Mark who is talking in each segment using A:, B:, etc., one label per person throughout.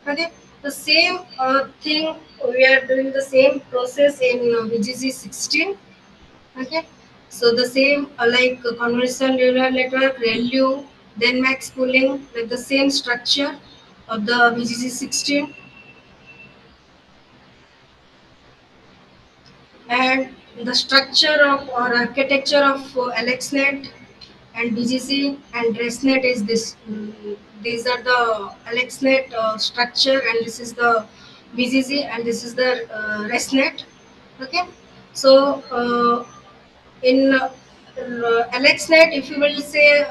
A: Okay, the same thing we are doing the same process in VGC 16. Okay, so the same like convolutional neural network, ReLU, then max pooling, like the same structure of the VGC 16, and the structure of or architecture of AlexNet and BGC and ResNet is this. These are the AlexNet structure, and this is the BGC, and this is the ResNet. Okay, so in AlexNet, if you will say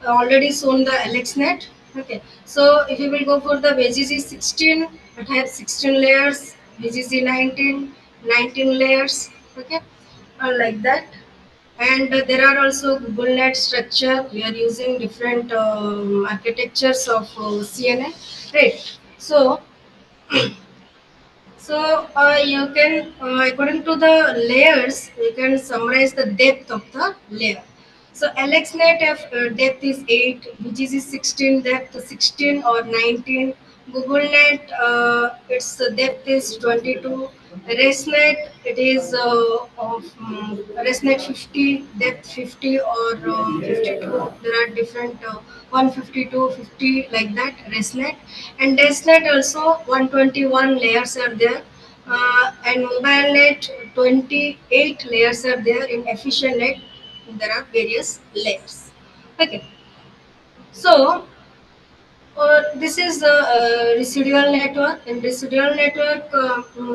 A: already shown the AlexNet. Okay, so if you will go for the VGC 16, it has 16 layers. VGC 19, 19 layers. Okay, like that. And there are also Google Net structure. We are using different architectures of CNN, right? So, you can, according to the layers, you can summarize the depth of the layer. So AlexNet depth is 8, VGC 16 depth 16 or 19, Google Net its depth is 22, ResNet it is ResNet 50 depth 50 or 52. There are different 152, 50 like that ResNet, and DesNet also 121 layers are there, and mobile net 28 layers are there. In efficient net there are various layers. Okay, so this is the residual network. In residual network,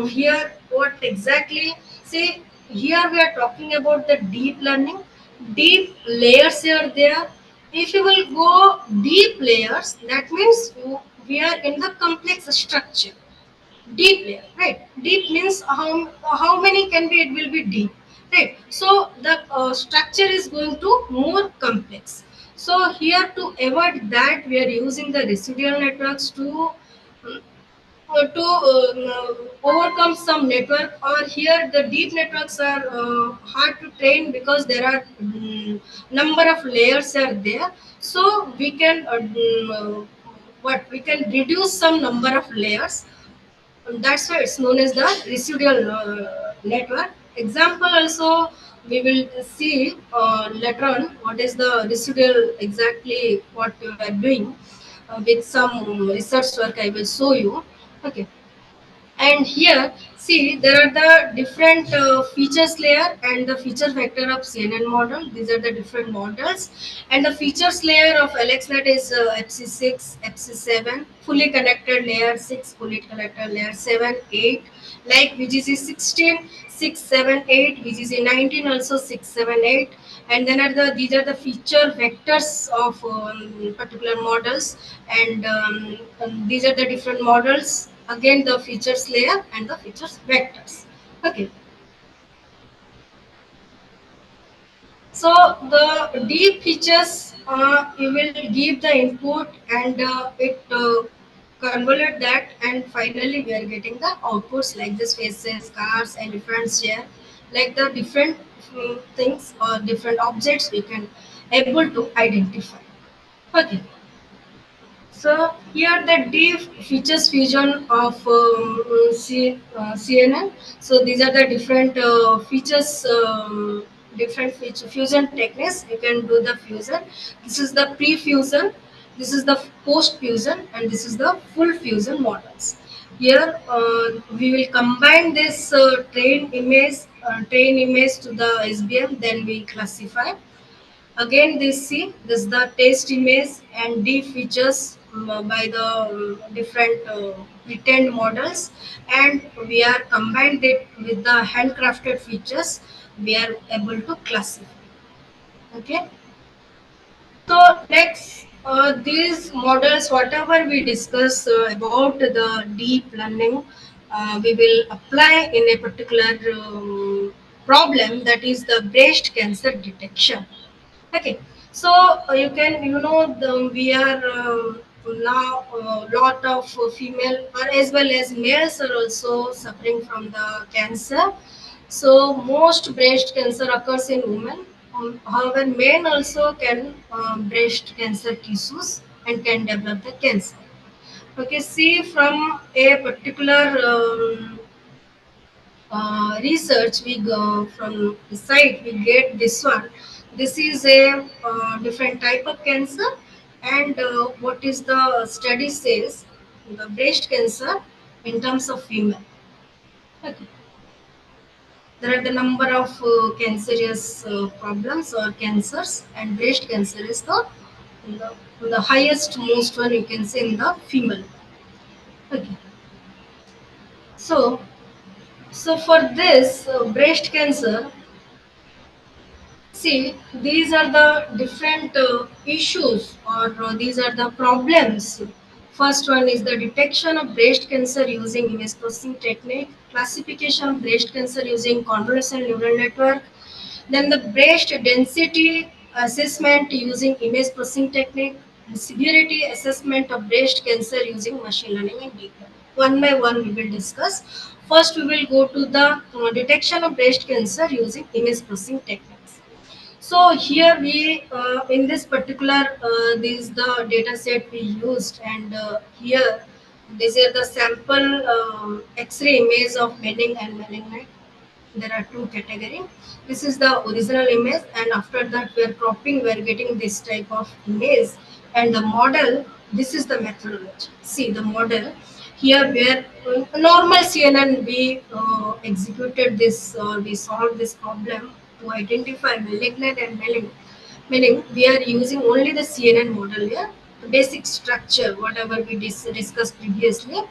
A: here what exactly? See, here we are talking about the deep learning. Deep layers are there. If you will go deep layers, that means we are in the complex structure. Deep layer, right? Deep means how many can be, it will be deep, right? So the structure is going to more complex. So here, to avoid that, we are using the residual networks to overcome some network, or here the deep networks are hard to train because there are number of layers are there. So we can what we can reduce some number of layers. That's why it's known as the residual network. Example also we will see later on what is the residual exactly what we are doing with some research work I will show you. Okay, and here see there are the different features layer and the feature vector of CNN model. These are the different models, and the features layer of AlexNet is FC6, FC7, fully connected layer 6, fully connected layer 7, 8, like VGC 16, 6, 7, 8, VGC 19 also 6, 7, 8, and then are the these are the feature vectors of particular models, and these are the different models, again the features layer and the features vectors. Okay, so the deep features, you will give the input, and it convolute that, and finally we are getting the outputs like this: faces, cars, elephants, chair, like the different things or different objects we can able to identify. Okay, so here the deep features fusion of CNN. So these are the different features, different feature fusion techniques. You can do the fusion. This is the pre-fusion. This is the post-fusion, and this is the full fusion models. Here we will combine this train image to the SBM. Then we classify. Again, this the test image and deep features by the different pretend models, and we are combined it with the handcrafted features. We are able to classify. Okay. So next, these models, whatever we discuss about the deep learning, we will apply in a particular problem, that is the breast cancer detection. Okay, so we are now lot of female or as well as males are also suffering from the cancer. So most breast cancer occurs in women. However, men also can breast cancer tissues and can develop the cancer. Okay, see from a particular research we go from the site we get this one. This is a different type of cancer, and what is the study says the breast cancer in terms of female. Okay. There are the number of cancerous problems or cancers, and breast cancer is the, the highest most one you can say in the female. Okay. So for this breast cancer, see, these are the different issues, or these are the problems. First one is the detection of breast cancer using image processing technique, classification of breast cancer using convolutional neural network, then the breast density assessment using image processing technique, and severity assessment of breast cancer using machine learning and deep learning. One by one we will discuss. First we will go to the detection of breast cancer using image processing techniques. So here we in this particular this is the data set we used, and here these are the sample X-ray image of benign and malignant. There are two categories. This is the original image, and after that we are cropping. We are getting this type of image, and the model. This is the methodology. See the model here where normal CNN we executed this or we solved this problem to identify malignant and malignant, meaning we are using only the CNN model here, the basic structure, whatever we discussed previously.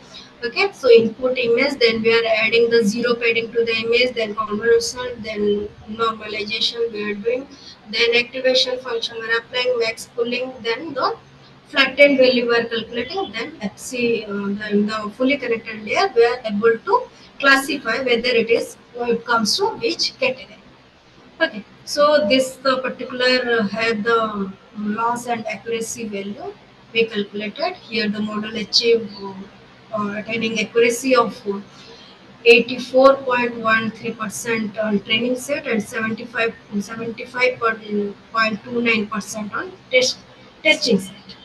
A: Okay, so input image, then we are adding the zero padding to the image, then convolutional, then normalization we are doing, then activation function we are applying, max pooling, then the flattened value we are calculating, then FC, in the fully connected layer, we are able to classify whether it comes to which category. Okay, so this the particular had the loss and accuracy value we calculated. Here the model achieved attaining accuracy of 84.13% on training set and 75.29% on testing set.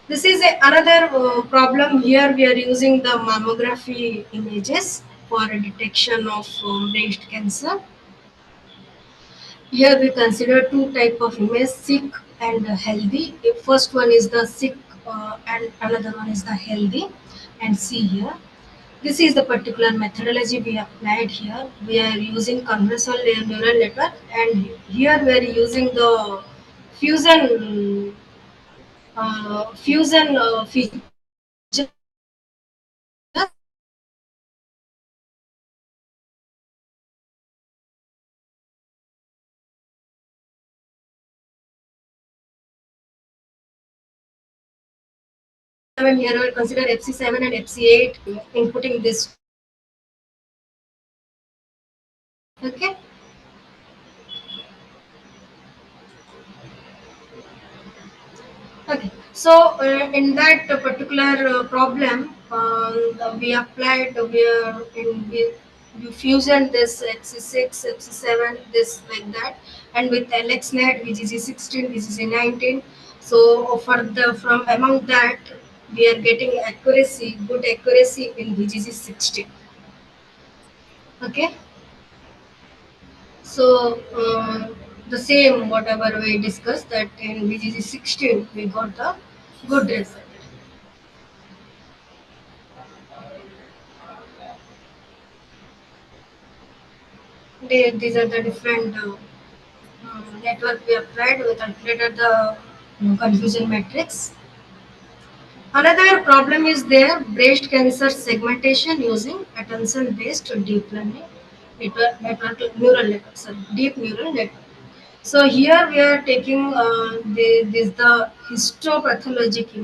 A: This is another problem. Here we are using the mammography images for detection of breast cancer. Here we consider two type of image, sick and healthy. The first one is the sick and another one is the healthy. And see here, this is the particular methodology we applied here. We are using convolutional neural network, and here we are using the fusion features. Here we will consider FC7 and FC8 inputting this. Okay. Okay, so in that particular problem, we applied we fusion this XC6, XC7, this like that, and with LXNet, VGG16, VGG19. So for the from among that, we are getting accuracy, good accuracy in VGG16. Okay, so the same whatever we discussed that in VGG16 we got the good result. These are the different network we applied. We calculated the confusion matrix. Another problem is there breast cancer segmentation using attention based deep learning neural network, sorry, deep neural network. So here we are taking the histopathologic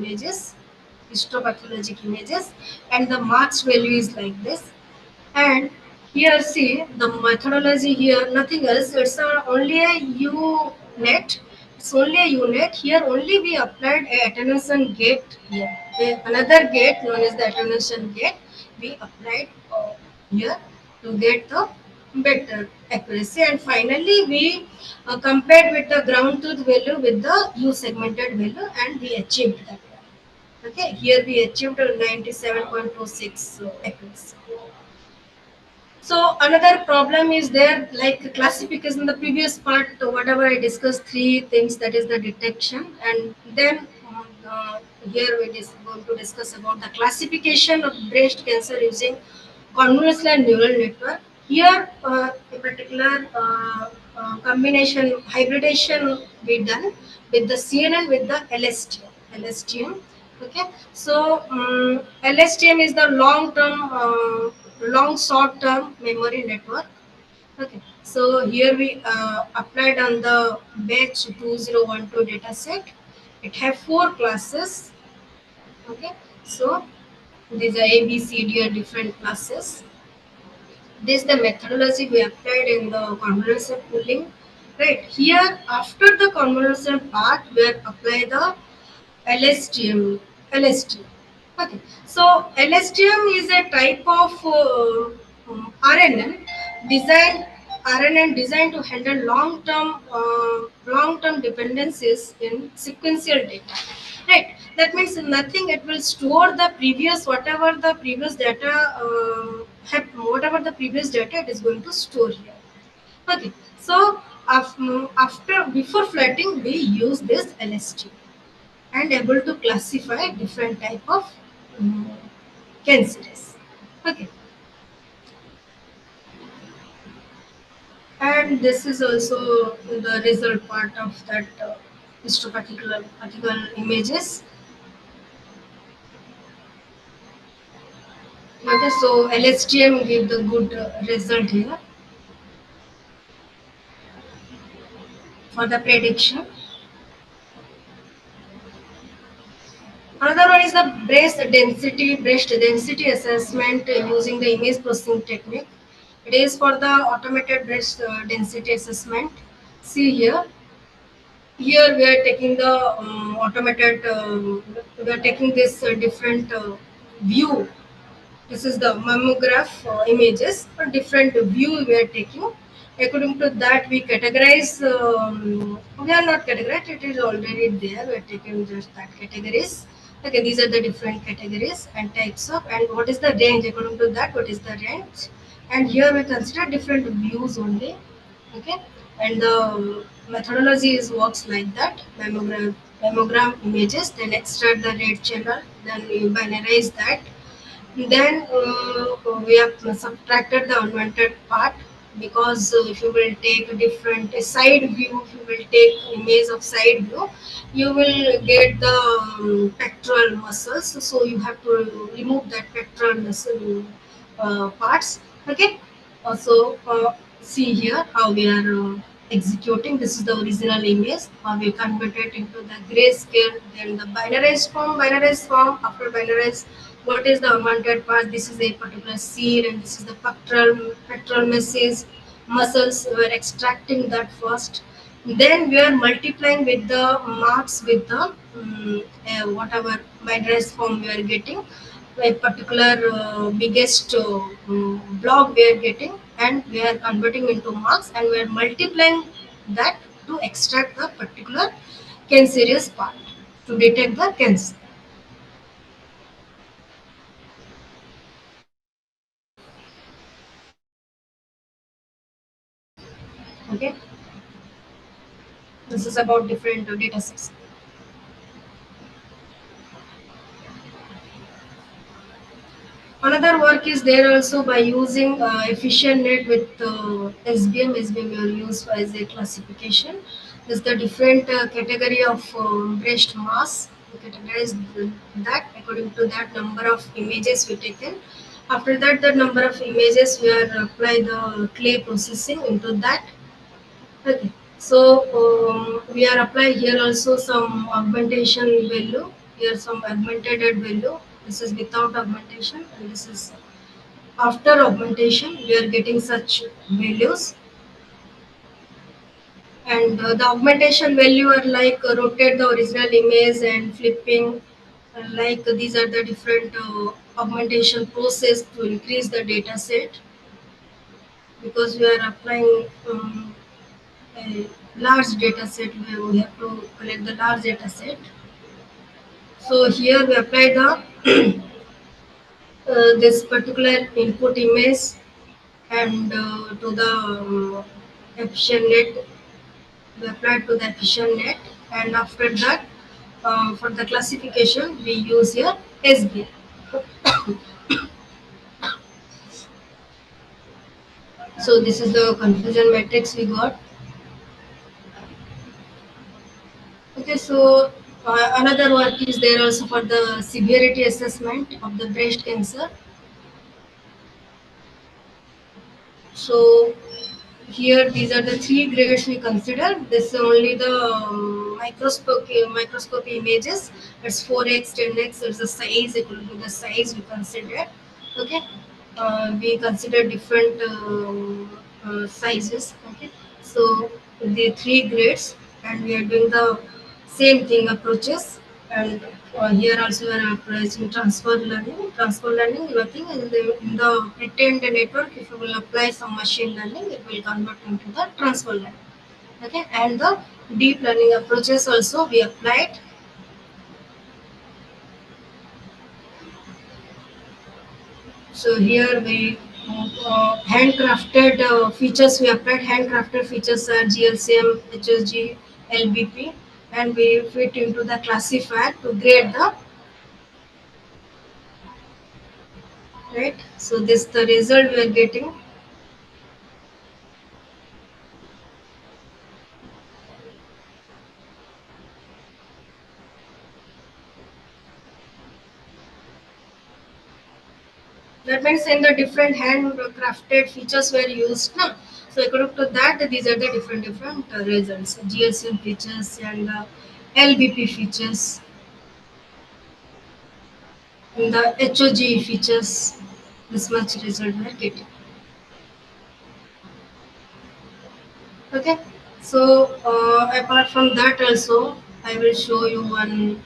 A: images, and the marks value is like this. And here, see the methodology here, nothing else. It's only a UNet. It's only a UNet. Here, only we applied a attenuation gate here. Another gate known as the attenuation gate, we applied here to get the better accuracy. And finally, we compared with the ground truth value with the U segmented value, and we achieved that. Okay, here we achieved 97.26 accuracy. So another problem is there, like classification. The previous part, whatever I discussed, three things, that is the detection, and then here we is going to discuss about the classification of breast cancer using convolutional neural network. Here, a particular combination hybridation be done with the CNN with the LSTM. LSTM. Okay, so LSTM is the long short term memory network. Okay, so here we applied on the batch 2012 data set. It have four classes. Okay, so these are A, B, C, D are different classes. This the methodology we applied in the convolutional pooling. Right here, after the convolutional part, we have applied the LSTM. LSTM. Okay. So LSTM is a type of RNN designed designed to handle long-term dependencies in sequential data. Right. That means nothing. It will store the previous whatever the previous data whatever the previous data it is going to store here. Okay. So after before flattening, we use this LSTM and able to classify different type of um, cancers. Okay, and this is also the result part of that histopathological images. Okay, so LSTM give the good result here for the prediction. Another one is the breast density assessment using the image processing technique. It is for the automated breast density assessment. See here, here we are taking the automated, we are taking this different view. This is the mammograph images, a different view we are taking. According to that, we categorize. We are not categorized; it is already there. We are taking just that categories. Okay, these are the different categories and types of, and what is the range? According to that, what is the range? And here we consider different views only. Okay, and the methodology is works like that: mammogram images, then extract the red channel, then you binarize that, then we have subtracted the unwanted part, because if you will take a different side view, if you will take image of side view, you will get the pectoral muscles. So you have to remove that pectoral muscle parts. Okay. See here how we are executing. This is the original image. We converted into the grayscale, then the binarized form. Binarized form, after binarized, what is the unwanted part? This is a particular seed, and this is the pectoral muscles. We are extracting that first. Then we are multiplying with the marks with the whatever binarized form we are getting, a particular biggest block we are getting, and we are converting into marks, and we are multiplying that to extract the particular cancerous part to detect the cancer. Okay, this is about different data sets. Another work is there also by using efficient net with SBM. SBM we are used as a classification. There's the different category of breast mass. We categorize that according to that number of images we taken. After that, the number of images we are apply the clay processing into that. Okay. So we are applying here also some augmentation value. Here some augmented value. This is without augmentation, and this is after augmentation. We are getting such values, and the augmentation value are like rotate the original image and flipping. Like these are the different augmentation process to increase the data set, because we are applying a large data set. We have to collect the large data set. So here we apply the this particular input image and to the efficient net. We apply to the efficient net, and after that, for the classification, we use here SBI. So this is the confusion matrix we got. Okay, so another work is there also for the severity assessment of the breast cancer. So here these are the three grades we consider. This is only the microscopy images. It's 4x, 10x. It's the size equal to the size we consider. Okay, we consider different sizes. Okay, so the three grades, and we are doing the same thing approaches. And here also we are approaching transfer learning. Transfer learning, nothing in the pretend network. If you will apply some machine learning, it will convert into the transfer learning. Okay, and the deep learning approaches also we applied. So here we handcrafted features. We applied handcrafted features are GLCM, HSG, LBP, and we fit into the classifier to grade the right. So this the result we are getting. That means in the different handcrafted features were used. Na? So according to that, these are the different results. GLCM features and LBP features, and the HOG features. This much result we are getting. Okay. So apart from that also, I will show you one.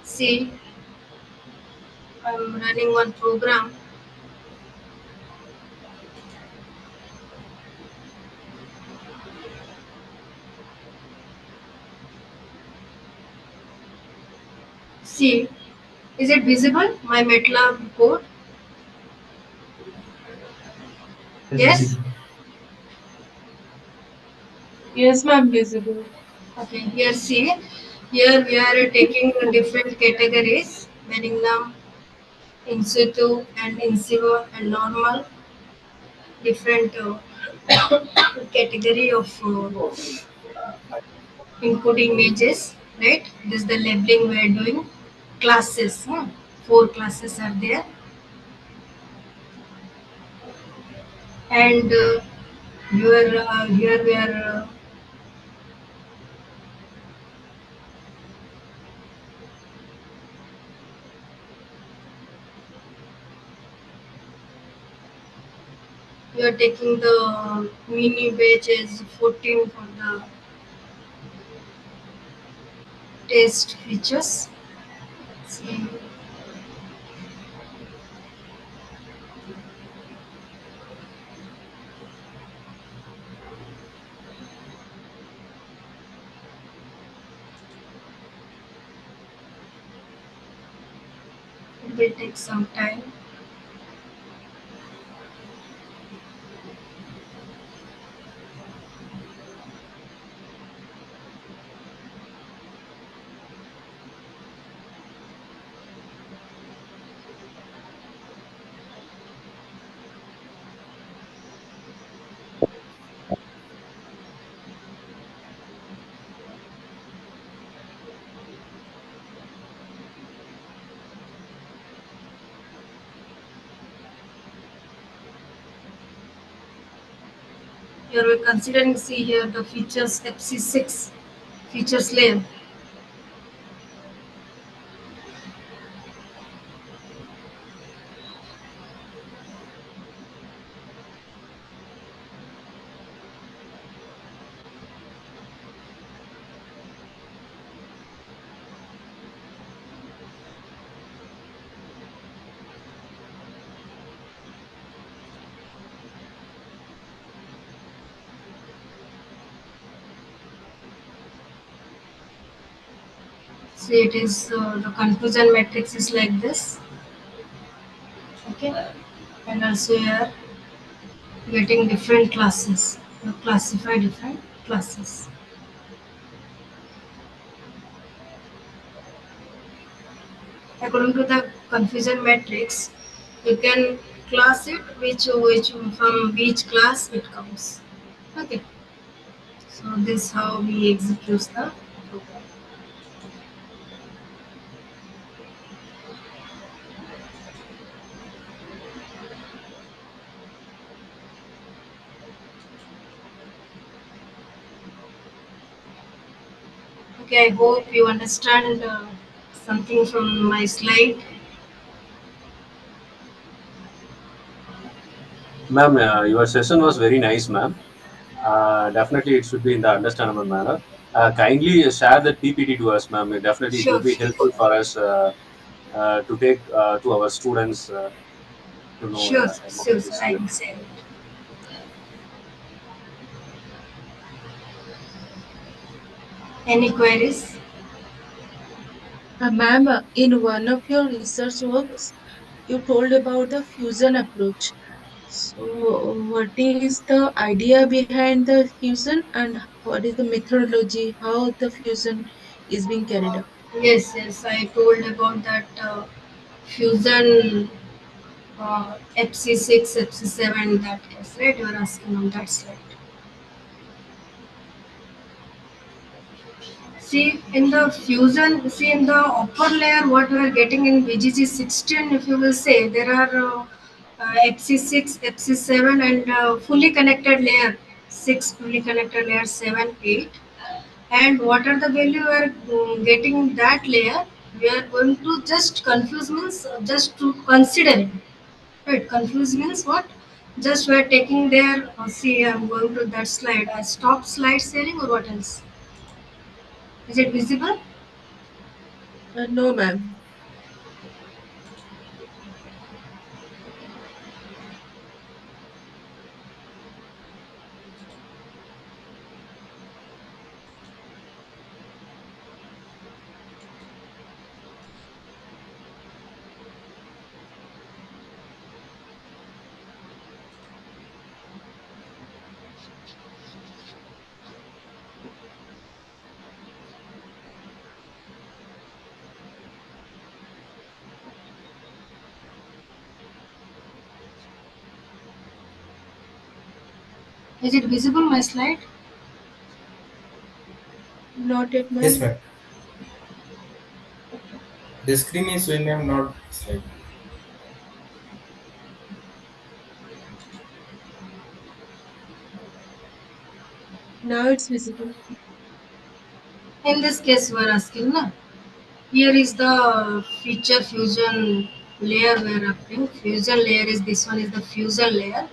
A: See, I'm running one program. See, is it visible? My MATLAB code. Yes.
B: Yes, ma'am, visible.
A: Okay. Here, see, here we are taking different categories: benign, in situ, and in situ, and normal. Different category of input images, right? This is the labeling we are doing. Classes, four classes are there, and here we are we are taking the mini batch is 14 for the test features. See, it will take some time. Here we're considering, see here the features FC6 features layer. See, it is the confusion matrix is like this. Okay, and also you are getting different classes. You classify different classes. According to the confusion matrix, you can class it which from which class it comes. Okay, so this how we execute the program. Okay, I hope you understand something from my slide.
C: Ma'am, your session was very nice, ma'am. Definitely, it should be in the understandable manner. Kindly share that PPT to us, ma'am. Definitely, it will
A: Sure,
C: be
A: sure,
C: helpful for us to take to our students to know
A: sure,
C: about
A: sure, sir.
C: this.
A: I
C: Yes.
A: will send it. Any queries?
B: Ma'am, in one of your research works, you told about the fusion approach. So, what is the idea behind the fusion and what is the methodology, how the fusion is being carried out?
A: Yes, yes. I told about that fusion FC6, FC7, that case, right? You are asking on that slide. See, in the fusion, see in the upper layer, what we are getting in BGG16, if you will say, there are FC6, FC7, and fully connected layer 6, fully connected layer 7, 8. And what are the value we are getting that layer? We are going to just confuse means just to consider it. Right, confuse means what? Just we are taking there. See, I'm going to that slide. I stop slide sharing or what else? Is it visible?
B: No, ma'am.
A: Is it visible my slide?
B: Not yet,
D: Yes,
B: ma'am.
D: ma'am. The screen is showing, ma'am, not slide.
B: Now it's visible.
A: In this case, we are asking na. Here is the feature fusion layer we are upping. Fusion layer is this one is the fusion layer.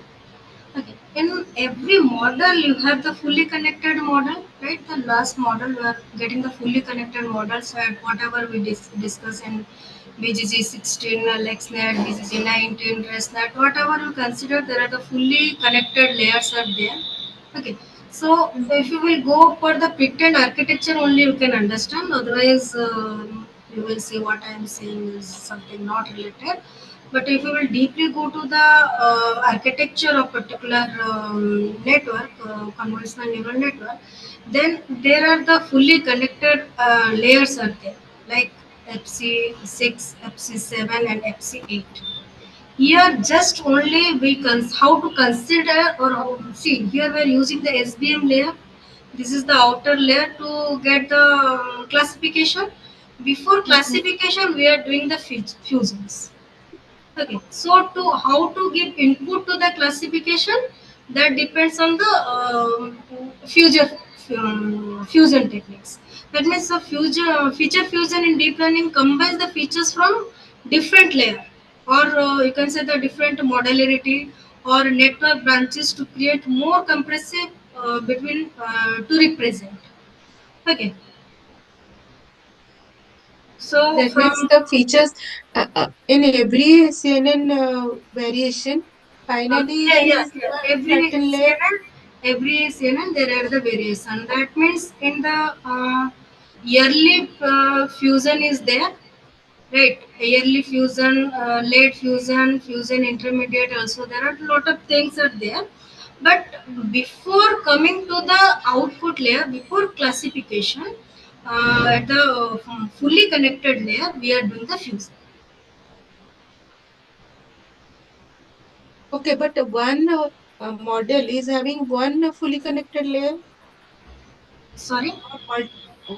A: Okay. In every model, you have the fully connected model, right? The last model, we are getting the fully connected model. So, at whatever we discuss in BGG 16, LexNet, BGG 19, ResNet, whatever you consider, there are the fully connected layers are there. Okay. So, if you will go for the pretend architecture only, you can understand. Otherwise, you will see what I am saying is something not related. But if you will deeply go to the architecture of particular network, convolutional neural network, then there are the fully connected layers are there, like FC6, FC7, and FC8. Here, just only we how to consider or how, see here we are using the SBM layer. This is the outer layer to get the classification. Before
B: Mhm.
A: classification, we are doing the fusions. Okay, so to how to give input to the classification, that depends on the fusion techniques. That means the fusion feature fusion in deep learning combines the features from different layer, or you can say the different modularity or network branches to create more compressive between to represent. Okay, so
B: That means
A: from
B: the features in every CNN variation, finally
A: yeah,
B: there
A: yeah,
B: is
A: yeah.
B: a certain layer.
A: Every CNN there are the variation. That means in the yearly fusion is there, right? Early fusion, late fusion, fusion intermediate also, there are a lot of things are there. But before coming to the output layer, before classification, at the fully connected layer, we are doing the fusion.
B: Okay, but one model is having one fully connected layer.
A: Sorry.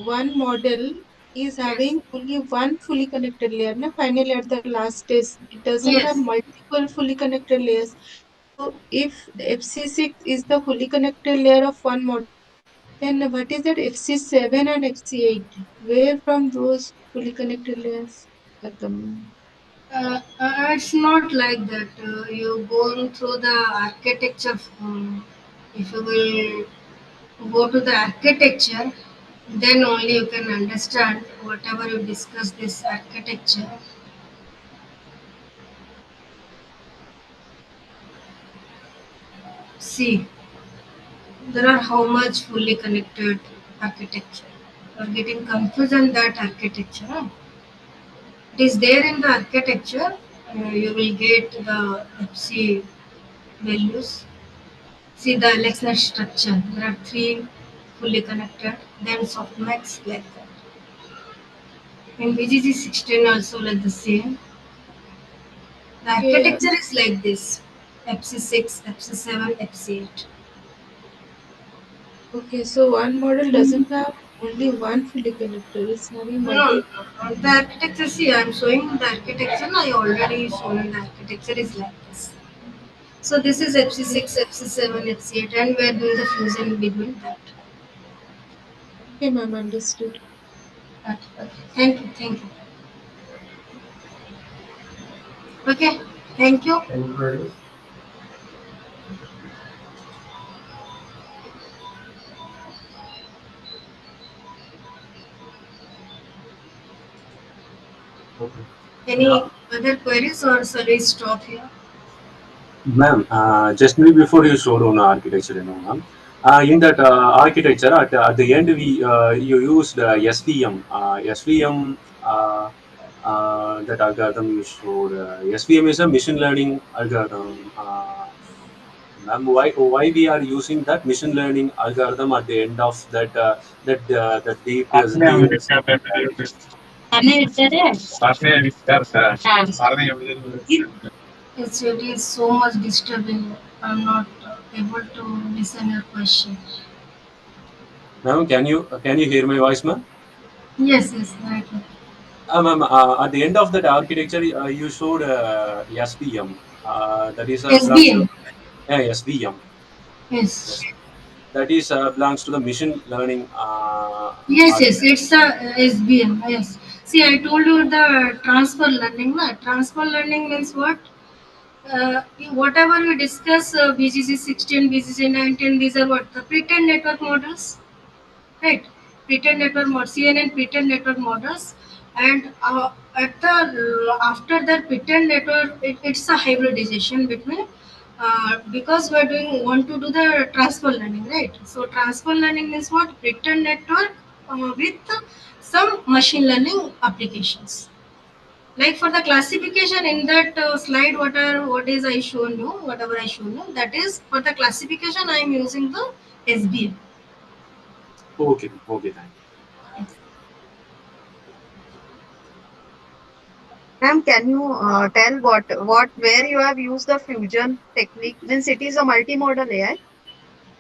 B: One model is
A: Yes.
B: having only one fully connected layer. Na? Finally, at the last stage, it doesn't have
A: Yes.
B: multiple fully connected layers. So, if FC6 is the fully connected layer of one model, then what is that FC7 and FC8? Where from those fully connected layers are coming?
A: It's not like that. You going through the architecture. If you will go to the architecture, then only you can understand whatever you discuss this architecture. See, there are how much fully connected architecture. You are getting confused on that architecture. Huh? It is there in the architecture. You will get the FC values. See the Alexner structure. There are three fully connected, then softmax like that. In VGG16 also like the same. The
B: Okay,
A: architecture is like this: FC6, FC7, FC8.
B: okay, so one model doesn't have only one fully connected, it's having
A: No, no,
B: multiple.
A: no. The architecture, see, I am showing the architecture. I already shown the architecture is like this. So this is FC6, FC7, FC8, and we are doing the fusion between that.
B: Okay, ma'am, understood.
A: Okay, okay. Thank you, thank you. Okay, thank you.
D: Everybody. Okay.
C: Yeah.
A: Any other queries or shall we stop here?
C: Ma'am, just maybe before you showed on architecture, ma'am. In that architecture, at the end, you used SVM. SVM, that algorithm you showed. SVM is a machine learning algorithm. Ma'am, why we are using that machine learning algorithm at the end of that deep deep.
A: It is so much disturbing. I'm not able to listen your question.
C: Ma'am, can you hear my voice, ma'am?
A: Yes, yes, right. Right.
C: Ma'am, at the end of that architecture, you showed SVM. That is belongs to
A: SBM.
C: SVM.
A: Yes.
C: Yes, that is belongs to the machine learning.
A: Yes, yes, it's a SBM. Yes. See, I told you the transfer learning. Na? Transfer learning means what? Whatever we discuss, BGC 16, BGC 19, these are what? The pretend network models, right? Pretend network models, CNN pretend network models, and at the after that pretend network, it's a hybridization between, because we're doing want to do the transfer learning, right? So transfer learning is what? Pretend network with some machine learning applications. Like for the classification in that slide, what is I shown you, whatever I shown you, that is for the classification I am using the SBM.
C: Okay, okay, thank you.
E: Ma'am, can you tell where you have used the fusion technique? Means it is a multimodal AI.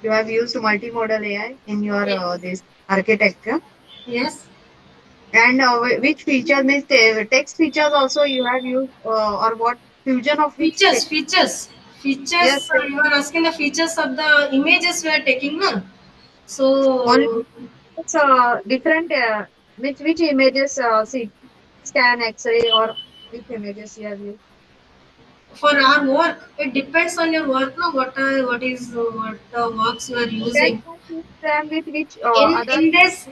E: You have used multimodal AI in your
A: Yes.
E: this architecture.
A: Yes.
E: And which feature means text features also you have used or what fusion of which
A: Features,
E: text?
A: features,
E: Yes,
A: features. You are asking the features of the images we are taking, no?
E: only
A: So
E: it's different. Which images? See, scan, X-ray, or which images you have used?
A: for our work, it depends on your work, no? What is what the works you are
E: Can
A: using.
E: you use them with which
A: in
E: other?
A: in this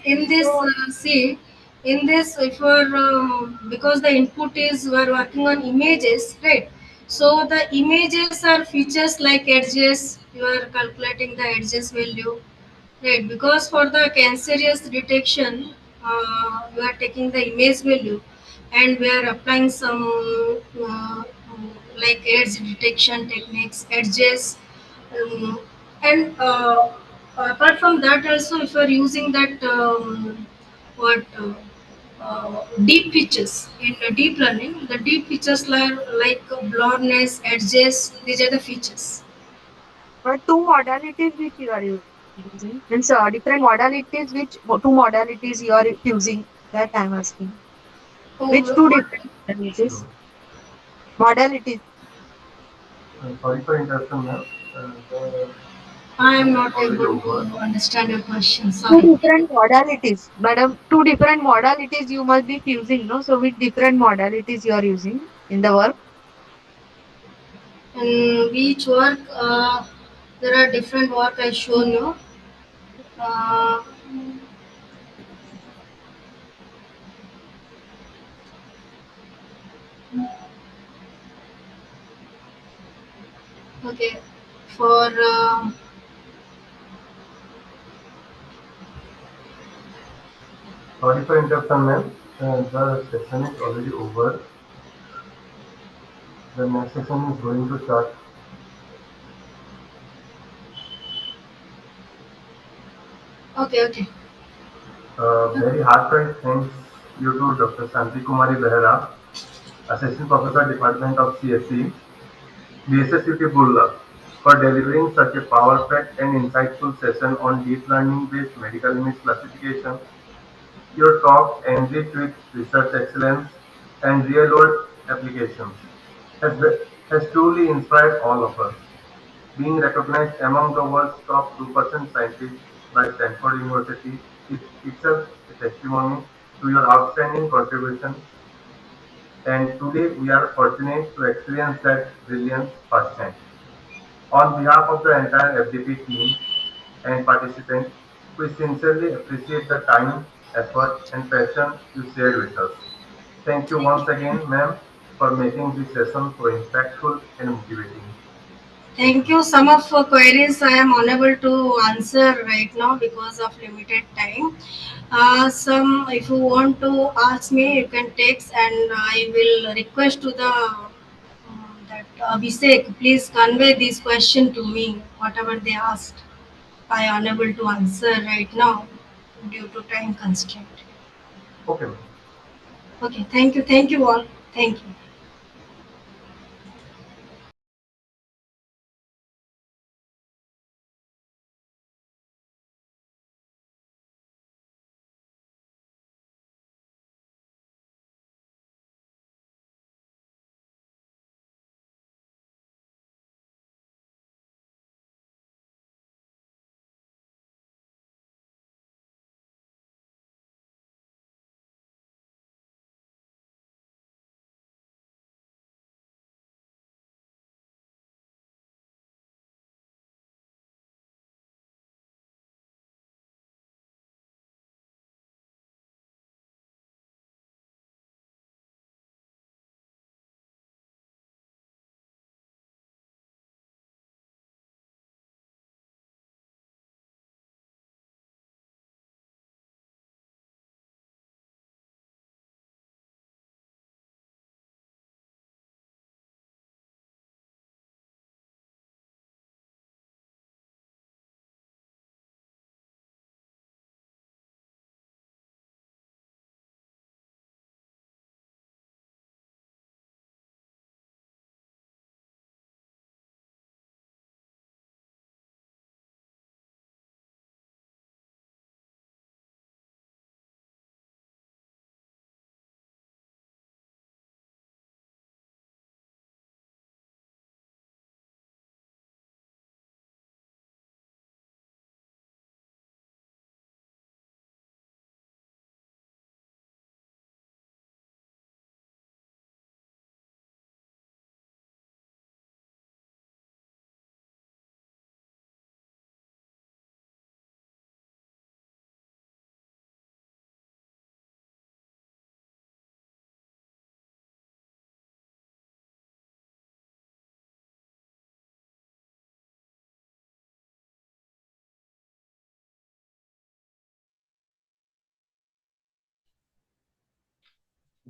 E: So
A: see, in this, if you are because the input is we are working on images, right? So the images are features like edges, you are calculating the edges value, right? Because for the cancerous detection, we are taking the image value and we are applying some like edge detection techniques, edges, um, and apart from that also if you are using that what deep features in deep learning, the deep features like blurriness, edges, these are the features.
E: But two modalities which you are using, means different modalities, which two modalities you are using, that I'm asking.
A: Oh,
E: Which two
A: what?
E: different modalities?
F: Hello.
E: Modalities.
F: Sorry for interruption, ma'am. The
A: I am
F: session is
A: not
F: already
A: able
F: over.
A: to understand your question.
E: Two
A: Sorry.
E: different modalities, madam. Two different modalities you must be fusing, no? So which different modalities you are using in the work?
A: In which work, there are different work I shown you. Uh, okay, for
F: Sorry for interruption, ma'am. The session is already over. The next session is going to start.
A: okay, okay.
F: Very heartfelt thanks you to Dr. Santi Kumari Behera, Assistant Professor, Department of CSE, BSSUT Bulla, for delivering such a power-packed and insightful session on deep learning-based medical image classification. Your talk, enriched with research excellence and real-world applications, has, has truly inspired all of us. Being recognized among the world's top 2% scientists by Stanford University is itself a testimony to your outstanding contribution, and today we are fortunate to experience that brilliance firsthand. On behalf of the entire FDP team and participants, we sincerely appreciate the time, effort, and passion you shared with us. Thank you
A: Thank
F: once
A: you.
F: again, ma'am, for making this session so impactful and motivating. Thank
A: Thank
F: you.
A: you. Some of queries I am unable to answer right now because of limited time. Some, if you want to ask me, you can text, and I will request to the that Abhishek, please convey this question to me. Whatever they asked, I am unable to answer right now due to time constraint.
F: Okay, ma'am.
A: Okay, thank you all. Thank you.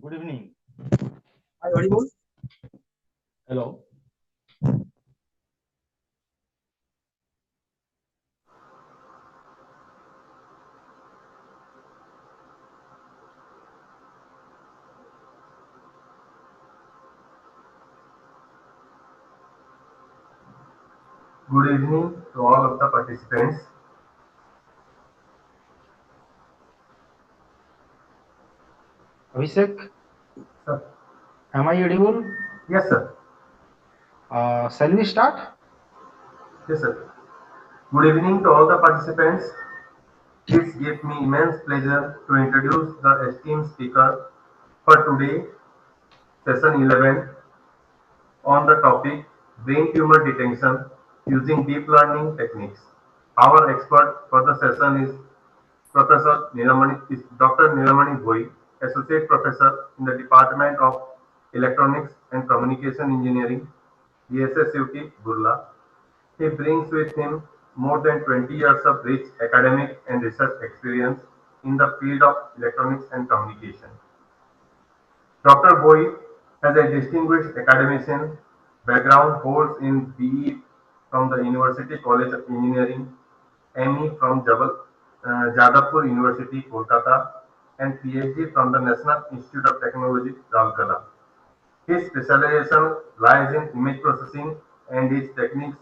G: Good evening. Are you audible? Hello.
F: Good evening to all of the participants.
G: Abhishek,
F: Sir,
G: am I audible?
F: yes, sir.
G: Shall we start?
F: Yes, sir. Good evening to all the participants. It's gives me immense pleasure to introduce the esteemed speaker for today, session 11, on the topic brain tumor detection using deep learning techniques. Our expert for the session is Dr. Nilamani Bhoi, Associate Professor in the Department of Electronics and Communication Engineering, DSSUT, Burla. He brings with him more than 20 years of rich academic and research experience in the field of electronics and communication. Doctor Boi has a distinguished academician background, holds in BE from the University College of Engineering, ME from Jadavpur University, Kolkata, and PhD from the National Institute of Technology, Rourkela. His specialization lies in image processing, and his techniques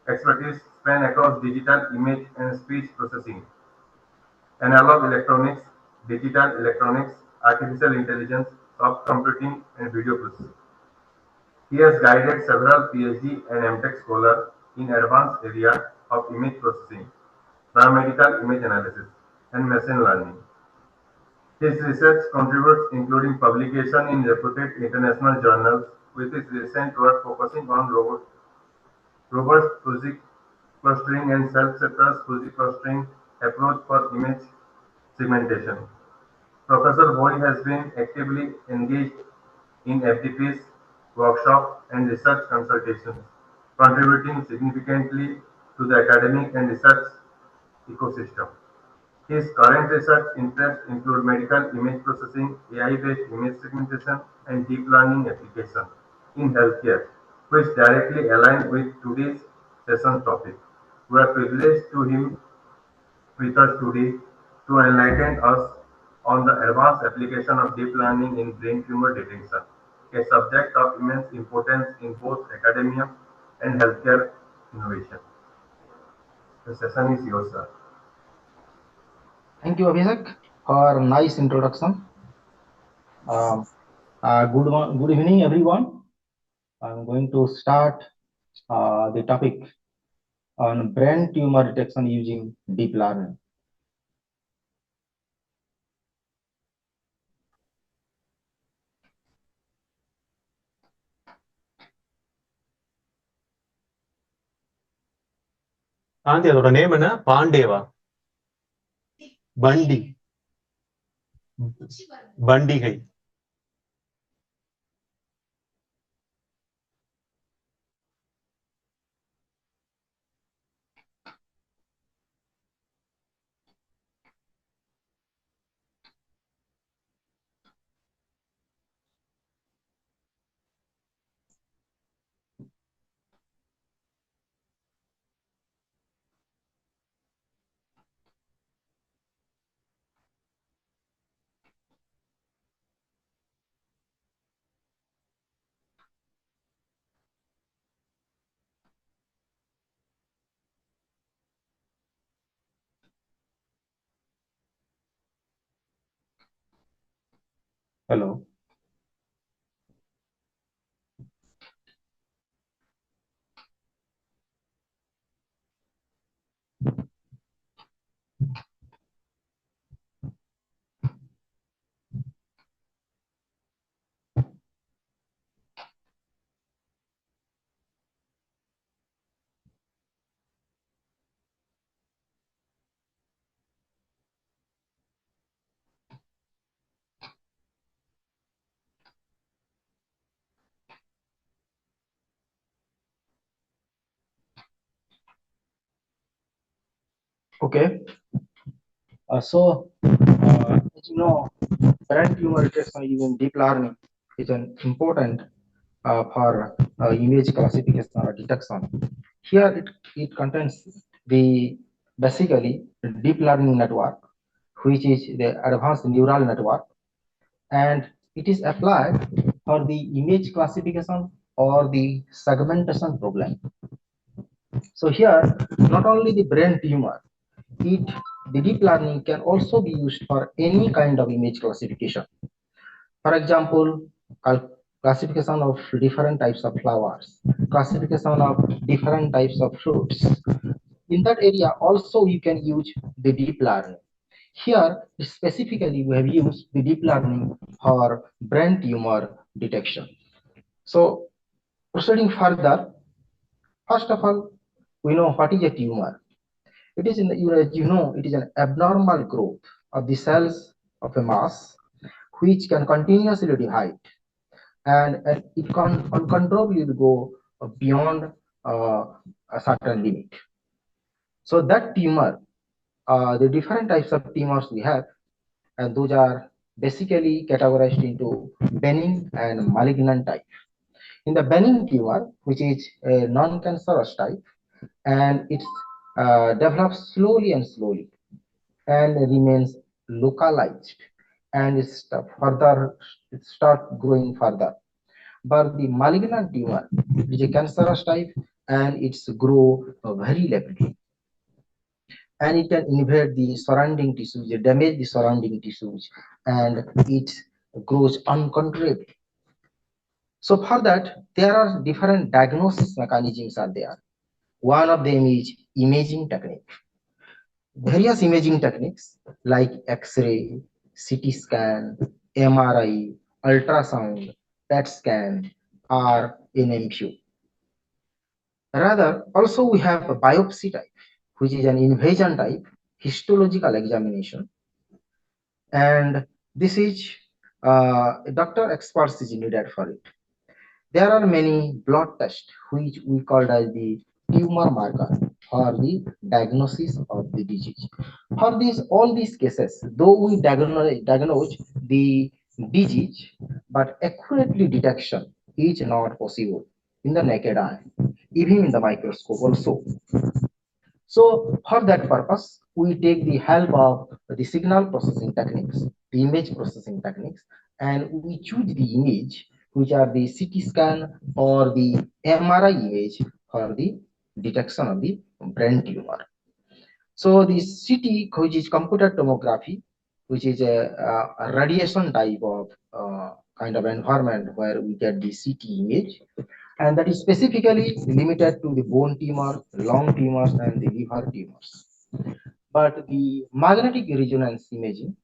F: expertise span across digital image and speech processing, analog electronics, digital electronics, artificial intelligence, soft computing, and video processing. He has guided several PhD and MTech scholars in advanced areas of image processing, biomedical image analysis, and machine learning. His research contributes including publication in reputed international journals, with his recent work focusing on robust physics clustering and self-sequence physics clustering approach for image segmentation. Professor Boy has been actively engaged in FDPs, workshops, and research consultations, contributing significantly to the academic and research ecosystem. His current research interests include medical image processing, AI-based image segmentation, and deep learning applications in healthcare, which directly align with today's session topic. We are privileged to him with us today to enlighten us on the advanced application of deep learning in brain tumor detection, a subject of immense importance in both academia and healthcare innovation. The session is yours, sir.
G: Thank you, Abhishek, for nice introduction. Um, good evening, everyone. I'm going to start the topic on brain tumor detection using deep learning.
C: ஆந்தி அதோட name என்ன? பாண்டேவா? பண்டி பண்டிகை.
G: Hello. Okay. As you know, brain tumor detection using deep learning is an important for image classification or detection. Here it contains the basically deep learning network, which is the advanced neural network, and it is applied for the image classification or the segmentation problem. So here, not only the brain tumor, it the deep learning can also be used for any kind of image classification. For example, classification of different types of flowers, classification of different types of fruits. In that area, also you can use the deep learning. Here, specifically, we have used the deep learning for brain tumor detection. So, proceeding further, first of all, we know what is a tumor. It is it is an abnormal growth of the cells of a mass which can continuously divide, and it can uncontrollably go beyond uh, a certain limit. So that tumor, the different types of tumors we have, and those are basically categorized into benign and malignant type. In the benign tumor, which is a non-cancerous type, and it develops slowly and slowly and remains localized, and it start growing further. But the malignant tumor is a cancerous type, and it's grow very rapidly, and it can invade the surrounding tissues, damage the surrounding tissues, and it grows uncontrollably. So for that, there are different diagnosis mechanisms are there. One of them is imaging technique. Various imaging techniques like X-ray, CT scan, MRI, ultrasound, PET scan are in MQ. Rather, also we have a biopsy type, which is an invasion type, histological examination, and this is doctor experts is needed for it. There are many blood tests which we call as the tumor marker for the diagnosis of the disease. For these all these cases, though we diagnose the disease, but accurately detection is not possible in the naked eye, even in the microscope also. So for that purpose, we take the help of the signal processing techniques, the image processing techniques, and we choose the image which are the CT scan or the MRI image for the detection of the brain tumor. So the CT, which is computer tomography, which is a radiation type of kind of environment where we get the CT image, and that is specifically limited to the bone tumor, lung tumors, and the liver tumors. But the magnetic resonance imaging,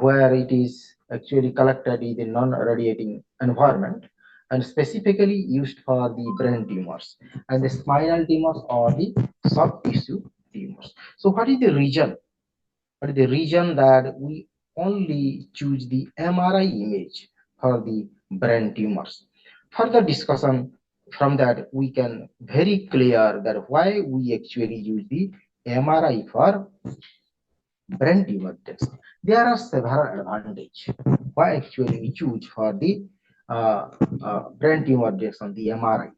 G: where it is actually collected in the non-radiating environment and specifically used for the brain tumors and the spinal tumors or the soft tissue tumors. So what is the region? What is the region that we only choose the MRI image for the brain tumors? Further discussion from that, we can very clear that why we actually use the MRI for brain tumor tests. There are several advantages why actually we choose for the brain tumor tests on the MRI.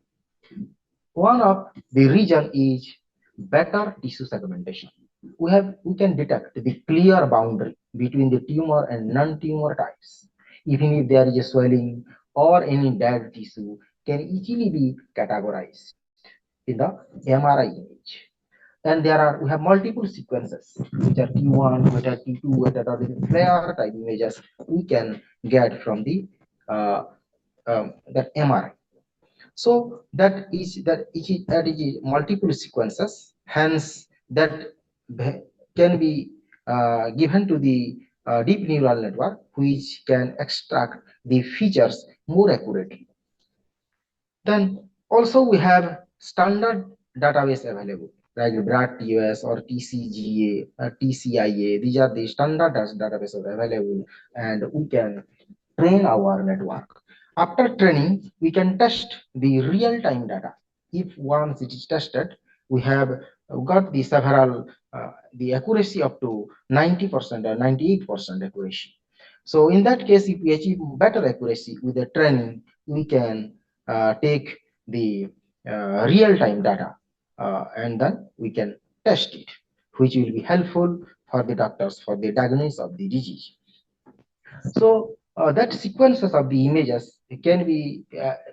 G: One of the reason is better tissue segmentation. We can detect the clear boundary between the tumor and non-tumor types. Even if there is a swelling or any dead tissue can easily be categorized in the MRI image. And we have multiple sequences, which are T1, which are T2, which are the flare type images we can get from the uh, that MRI. So that is multiple sequences, hence that can be given to the deep neural network, which can extract the features more accurately. Then also we have standard database available, like BRAT-TOS or TCGA, TCIA. These are the standard databases available, and we can train our network. After training, we can test the real-time data. If once it is tested, we have got the several the accuracy up to 90% or 98% accuracy. So in that case, if we achieve better accuracy with the training, we can take the real-time data and then we can test it, which will be helpful for the doctors for the diagnosis of the disease. So that sequences of the images can be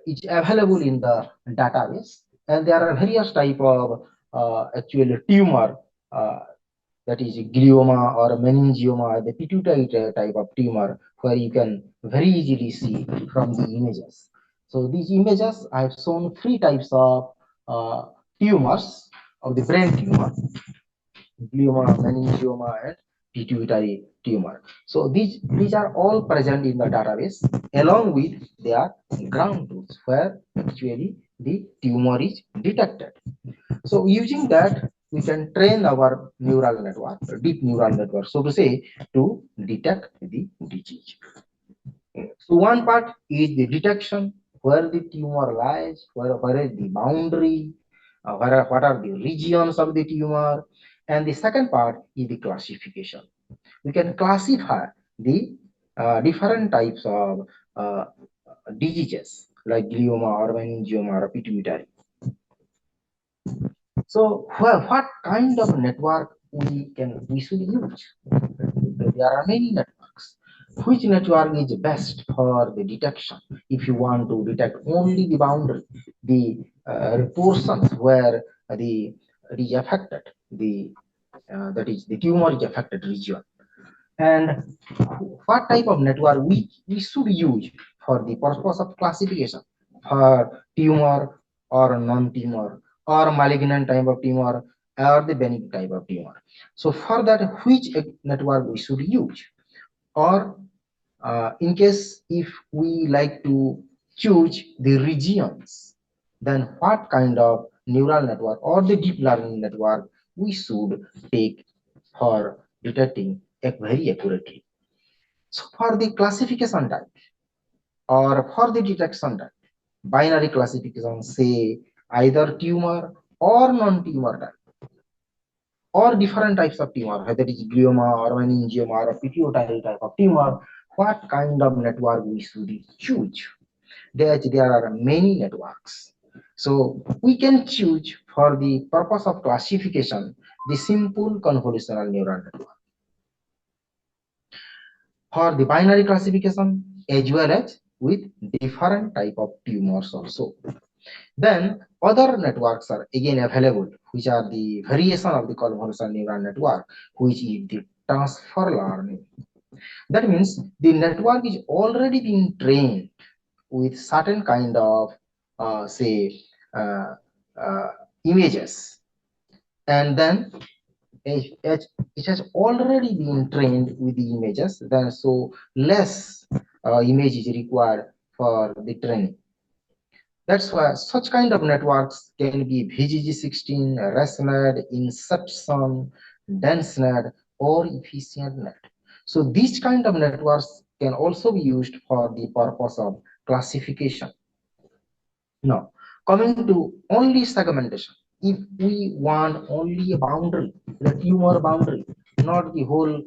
G: is available in the database, and there are various type of actual tumor, uh, that is glioma or meningioma, the pituitary type of tumor, where you can very easily see from the images. So these images, I have shown three types of uh, tumors of the brain tumor: glioma, meningioma, and pituitary tumor. So these are all present in the database along with their ground truths where actually the tumor is detected. So using that, we can train our neural network, deep neural network, so to say, to detect the disease. So one part is the detection, where the tumor lies, where is the boundary, what are the regions of the tumor, and the second part is the classification. We can classify the different types of uh, diseases like glioma or meningioma or pituitary. So what kind of network we should use? There are many networks. Which network is best for the detection? If you want to detect only the boundary, the portions where the it is affected, the that is the tumor is affected region, and what type of network we should use for the purpose of classification for tumor or non-tumor or malignant type of tumor or the benign type of tumor. So for that, which network we should use, or in case if we like to choose the regions, then what kind of neural network or the deep learning network we should take for detecting very accurately. So for the classification type or for the detection type, binary classification say either tumor or non-tumor type or different types of tumor, whether it is glioma or meningioma or pituitary type of tumor, what kind of network we should choose? There are many networks. So we can choose for the purpose of classification the simple convolutional neural network for the binary classification as well as with different type of tumors also. Then other networks are again available, which are the variation of the convolutional neural network, which is the transfer learning. That means the network is already being trained with certain kind of say uh, uh, images, and then it has already been trained with the images, then so less image is required for the training. That's why such kind of networks can be VGG16, ResNet, Inception, DenseNet, or EfficientNet. So these kind of networks can also be used for the purpose of classification. Now, coming to only segmentation, if we want only a boundary, the tumor boundary, not the whole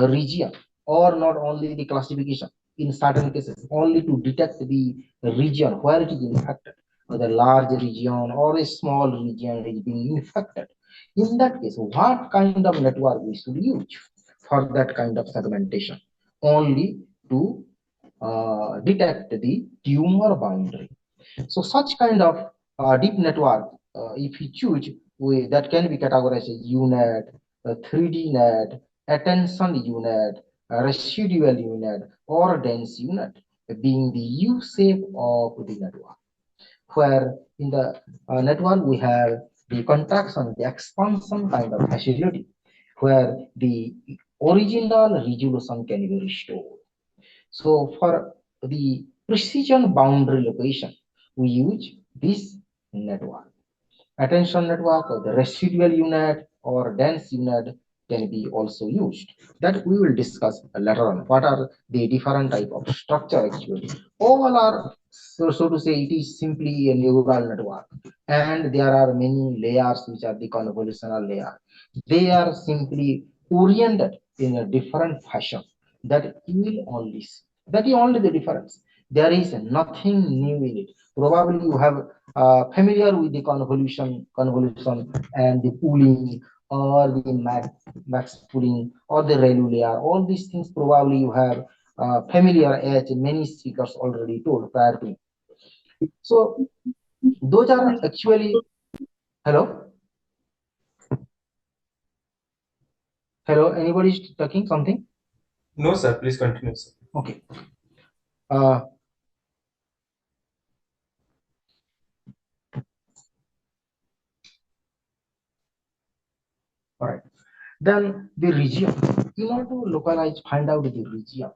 G: region, or not only the classification, in certain cases, only to detect the region where it is infected, whether large region or a small region is being infected. In that case, what kind of network we should use for that kind of segmentation? Only to detect the tumor boundary. So such kind of deep network, if you choose, that can be categorized as UNet, 3D net, attention unit, residual unit, or dense unit, being the U shape of the network. Where in the network we have the contraction, the expansion kind of facility, where the original resolution can be restored. So for the precision boundary location, we use this network. Attention network or the residual unit or dense unit can be also used. That we will discuss later on. What are the different type of structure actually? All are, so to say, it is simply a neural network. And there are many layers which are the convolutional layer. They are simply oriented in a different fashion. that you will only see. That is only the difference. There is nothing new in it. Probably you have familiar with the convolution and the pooling or the max pooling or the ReLU layer. All these things probably you have familiar as many speakers already told prior to me. So those are actually hello, hello. Anybody is talking something?
D: No, sir. Please continue, sir.
G: Okay. Uh, all right. Then the region. In order to localize, find out the region,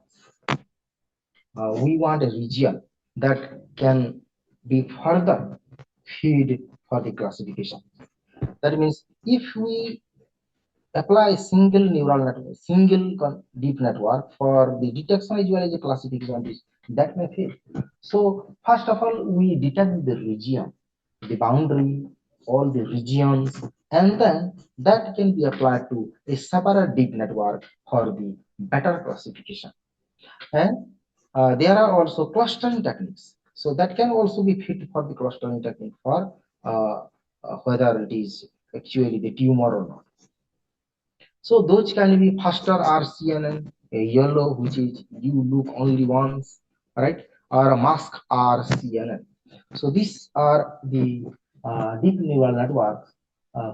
G: we want a region that can be further feed for the classification. That means if we apply single neural network, deep network for the detection as well as the classification, that may fail. So first of all, we detect the region, the boundary, all the regions, and then that can be applied to a separate deep network for the better classification. And there are also clustering techniques. So that can also be fit for the clustering technique for whether it is actually the tumor or not. So those can be faster RCNN, a yellow, which is you look only once, right? Or a mask RCNN. So these are the deep neural networks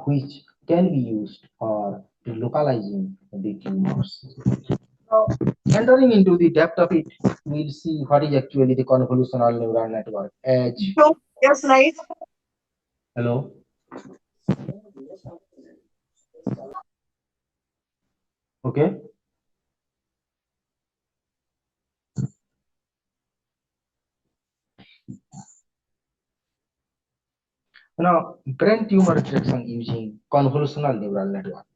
G: which can be used for localizing the tumors. Now, entering into the depth of it, we'll see what is actually the convolutional neural network. Edge.
E: So your slide.
G: Hello. Okay. Now, brain tumor detection using convolutional neural network.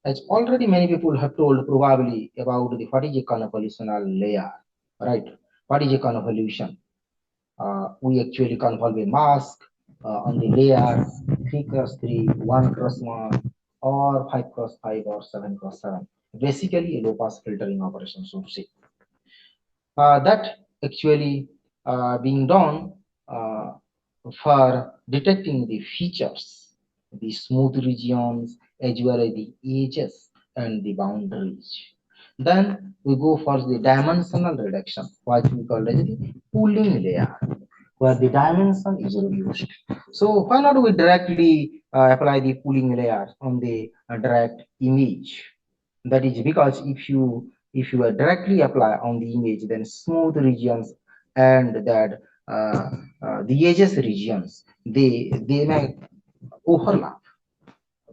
G: As already many people have told probably about the what is a convolutional layer, right? What is a convolution? We actually convolve a mask on the layer 3 cross 3, 1 cross 1, or 5 cross 5, or 7 cross 7. Basically, a low pass filtering operation, so to say. That actually being done uh, for detecting the features, the smooth regions, as well as the edges and the boundaries. Then we go for the dimensional reduction, what we call as the pooling layer, where the dimension is reduced. So why not we directly apply the pooling layer on the direct image? That is because if you directly apply on the image, then smooth regions and that the edges regions, they may overlap.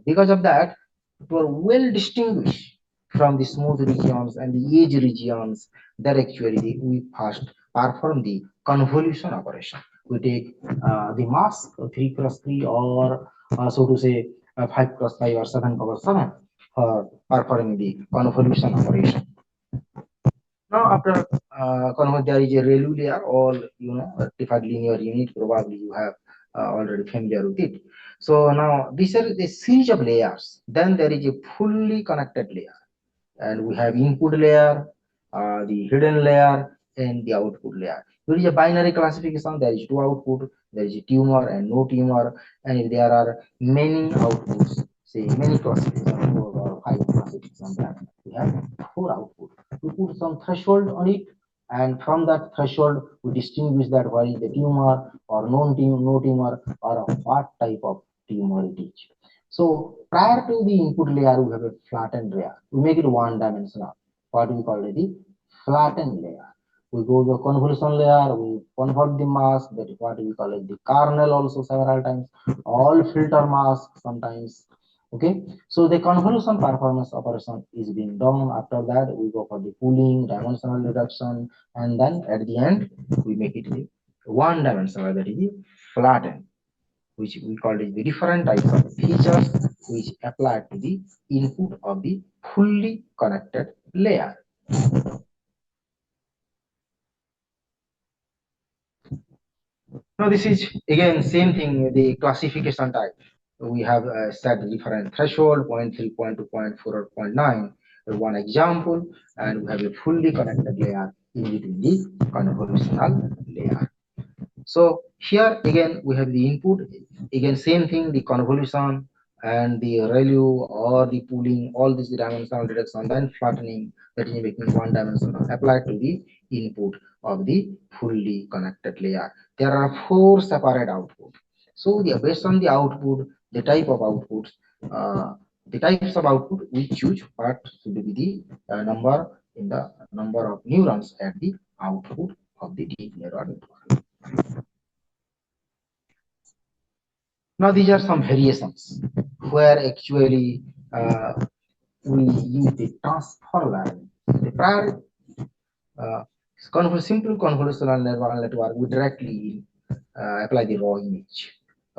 G: Because of that, it were well distinguished from the smooth regions and the edge regions that actually we first perform the convolution operation. We take the mask 3 cross 3, or so to say 5 cross 5, or 7 over 7 for performing the convolution operation. Now, after there is a ReLU layer, all rectified linear unit. Probably you have already familiar with it. So now these are the series of layers. Then there is a fully connected layer, and we have input layer, the hidden layer, and the output layer. There is a binary classification. There is two output. There is a tumor and no tumor. And if there are many outputs, say many classifications, 4 or 5 classifications, we have 4 output. We put some threshold on it, and from that threshold, we distinguish that what is the tumor or no tumor, or what type of tumor it is. So prior to the input layer, we have a flattened layer. We make it one dimensional. What we call it the flattened layer. We go to the convolution layer, we convert the mask, that is what we call it the kernel also several times, all filter mask sometimes. Okay, so the convolution performance operation is being done. After that, we go for the pooling, dimensional reduction, and then at the end, we make it the one dimensional, that is the flattened, which we call it the different types of features which apply to the input of the fully connected layer. Now this is again same thing, the classification type. We have set different threshold, 0.3, 0.2, 0.4, or 0.9. one example, and we have a fully connected layer in between the convolutional layer. So here again we have the input, again same thing, the convolution and the ReLU or the pooling, all this dimensional reduction, then flattening, that is making one dimensional applied to the input of the fully connected layer. There are four separate outputs. So based on the output, the type of outputs, the types of output we choose what should be the number in the number of neurons at the output of the deep neural network. Now these are some variations where actually we use the transfer learning. The prior uh, simple convolutional neural network, we directly apply the raw image,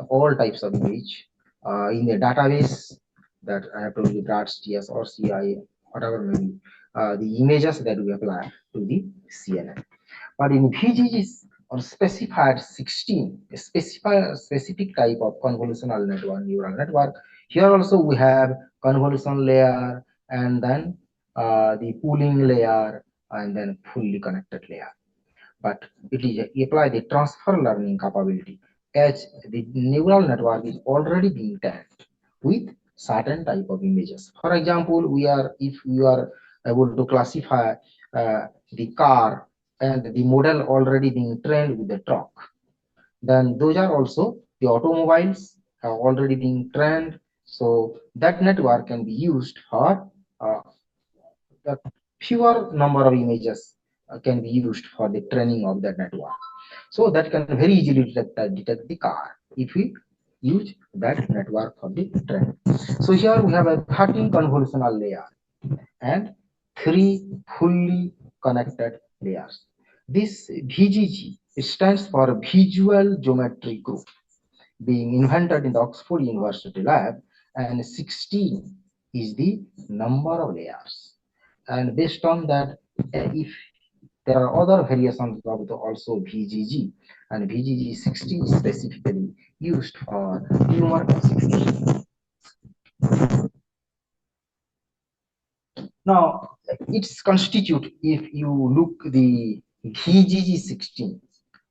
G: all types of image in the database that I have told you, DRATS, TS, or CI, whatever may be, the images that we apply to the CNN. But in VGGs or specified 16, a specific type of convolutional network, neural network. Here also we have convolution layer and then the pooling layer and then fully connected layer. But it is apply the transfer learning capability as the neural network is already being tagged with certain type of images. For example, if we are able to classify the car and the model already being trained with the truck, then those are also the automobiles have already been trained. So that network can be used for the fewer number of images can be used for the training of that network. So that can very easily detect the car if we use that network for the training. So here we have a 13 convolutional layer and 3 fully connected layers. This VGG stands for Visual Geometry Group, being invented in the Oxford University lab, and 16 is the number of layers. And based on that, if there are other variations of the also VGG, and VGG 60 is specifically used for tumor classification. Now, it's constitute, if you look the VGG 16,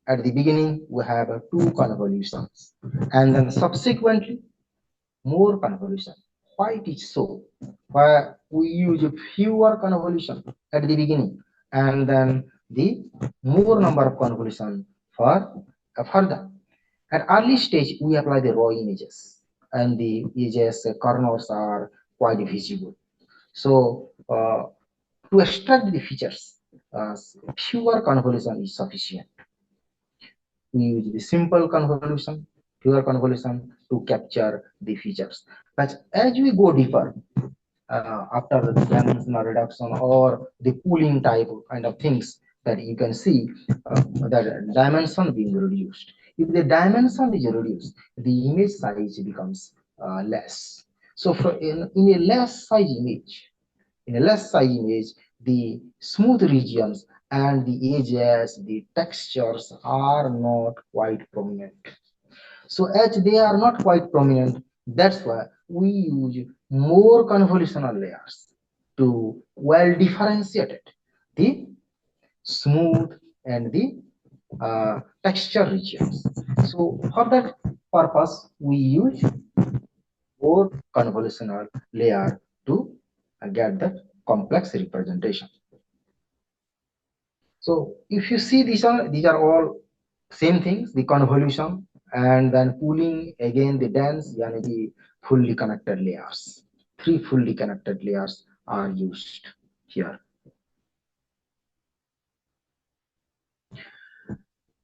G: at the beginning we have two convolutions, and then subsequently more convolution. Why it is so? Where we use fewer convolution at the beginning, and then the more number of convolution for further. At early stage, we apply the raw images, and the images corners are quite visible. So to extract the features, fewer convolution is sufficient. We use the simple convolution, pure convolution to capture the features. But as we go deeper, after the dimensional reduction or the pooling type kind of things, that you can see that dimension being reduced. If the dimension is reduced, the image size becomes less. So in a less size image, the smooth regions and the edges, the textures are not quite prominent. So as they are not quite prominent, that's why we use more convolutional layers to well differentiate the smooth and the texture regions. So for that purpose, we use more convolutional layer to get the complex representation. So if you see these are all same things, the convolution and then pooling, again the dense, yani the fully connected layers. Three fully connected layers are used here.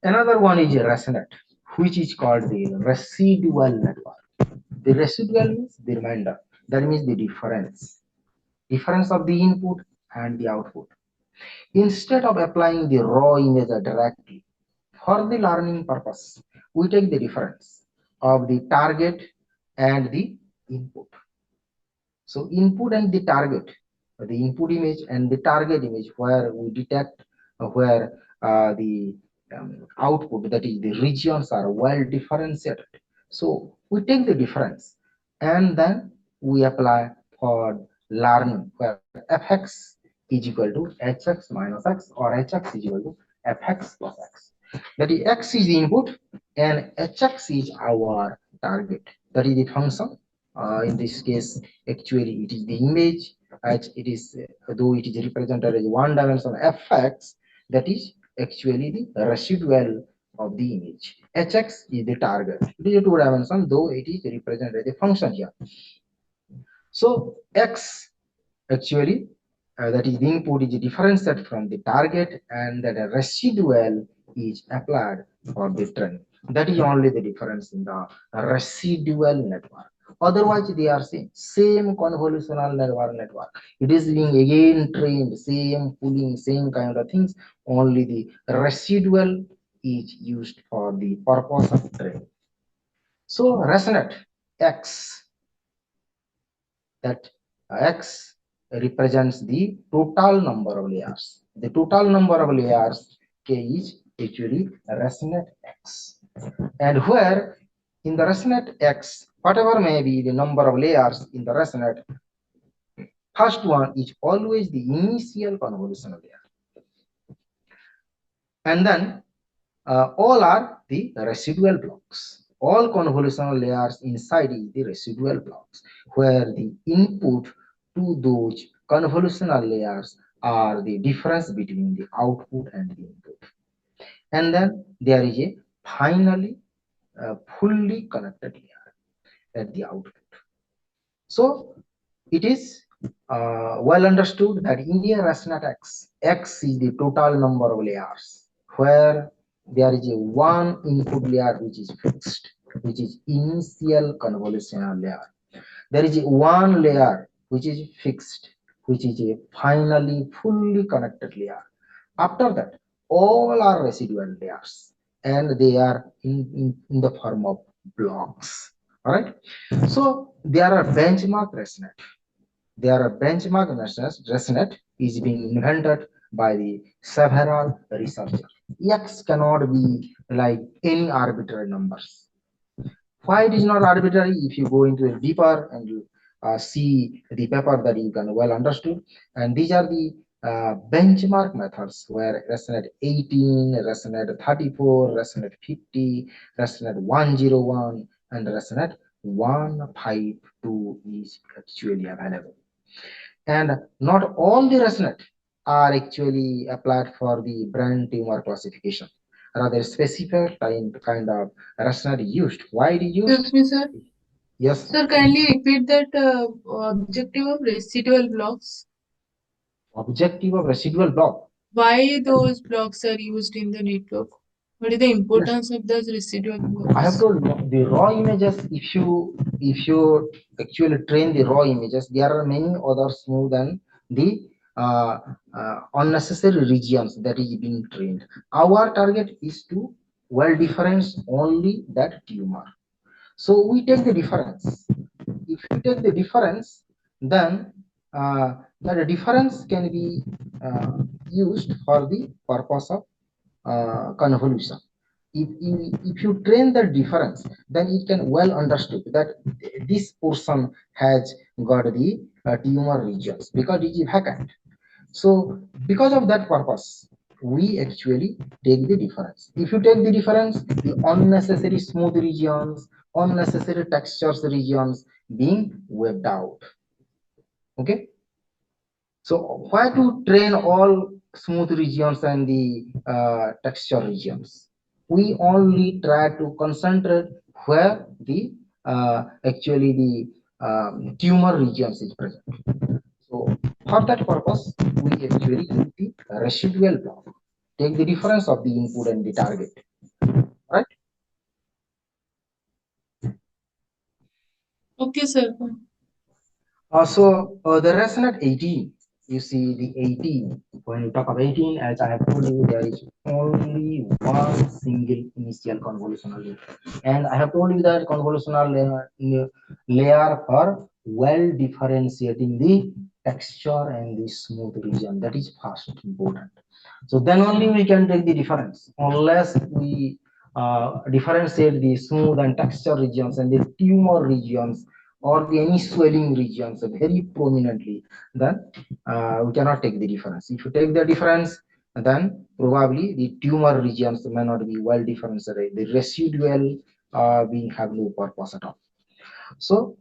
G: Another one is a resonate, which is called the residual network. The residual means the remainder. That means the difference of the input and the output. Instead of applying the raw image directly, for the learning purpose, we take the difference of the target and the input. So input and the input image and the target image, where we detect where the output, that is the regions, are well differentiated. So we take the difference and then we apply for learning, where fx is equal to hx minus x, or hx is equal to fx plus x. That is, x is the input and hx is our target. That is the function. In this case, actually, it is the image, as it is, though it is represented as one dimension fx, that is actually the residual of the image. hx is the target. It is a two dimension, though it is represented as a function here. So x actually, that is the input is differentiated from the target, and that a residual is applied for the trend. That is only the difference in the residual network. Otherwise, they are same convolutional network. It is being again trained, same pooling, same kind of things. Only the residual is used for the purpose of training. So resonate x, that x represents the total number of layers. The total number of layers k is actually resonate x. And where in the resonate x, whatever may be the number of layers in the resonate, first one is always the initial convolutional layer. And then all are the residual blocks. All convolutional layers inside is the residual blocks, where the input to those convolutional layers are the difference between the output and the input. And then there is a finally fully connected layer at the output. So it is well understood that in a resonant x is the total number of layers, where there is a one input layer which is fixed, which is initial convolutional layer. There is a one layer which is fixed, which is a finally fully connected layer. After that, all are residual layers, and they are in the form of blocks. All right. So there are benchmark resonate. There are benchmark resonate is being invented by the several researchers. X cannot be like any arbitrary numbers. Why it is not arbitrary? If you go into a deeper and you see the paper, that you can well understood. And these are the benchmark methods, where resonate 18, resonate 34, resonate 50, resonate 101, and resonate 152 is actually available. And not all the resonate are actually applied for the brain tumor classification. Rather, specific kind of resonate used. Why it is used?
B: Excuse me, sir.
G: Yes.
B: Sir, kindly repeat that objective of residual blocks.
G: Objective of residual block.
B: Why those blocks are used in the network? What is the
G: Yes.
B: importance of those residual
G: I have
B: blocks?
G: told the raw images. If you actually train the raw images, there are many other smooth and the unnecessary regions that is being trained. Our target is to well difference only that tumor. So we take the difference. If you take the difference, then that difference can be used for the purpose of convolution. If you train the difference, then it can well understood that this person has got the tumor regions because it is vacant. So because of that purpose, we actually take the difference. If you take the difference, the unnecessary smooth regions, unnecessary textures regions being wiped out. Okay. So why to train all smooth regions and the texture regions? We only try to concentrate where the actually the tumor regions is present. So for that purpose, we actually use the residual block. Take the difference of the input and the target, right?
B: Okay, sir.
G: Also, the resonate 18, you see the 18, when you talk of 18, as I have told you, there is only one single initial convolutional layer. And I have told you that convolutional layer are well differentiating the texture and the smooth region. That is first important. So then only we can take the difference. Unless we differentiate the smooth and texture regions and the tumor regions, or the any swelling regions very prominently, then we cannot take the difference. If you take the difference, then probably the tumor regions may not be well differentiated. The residual being have no purpose at all. So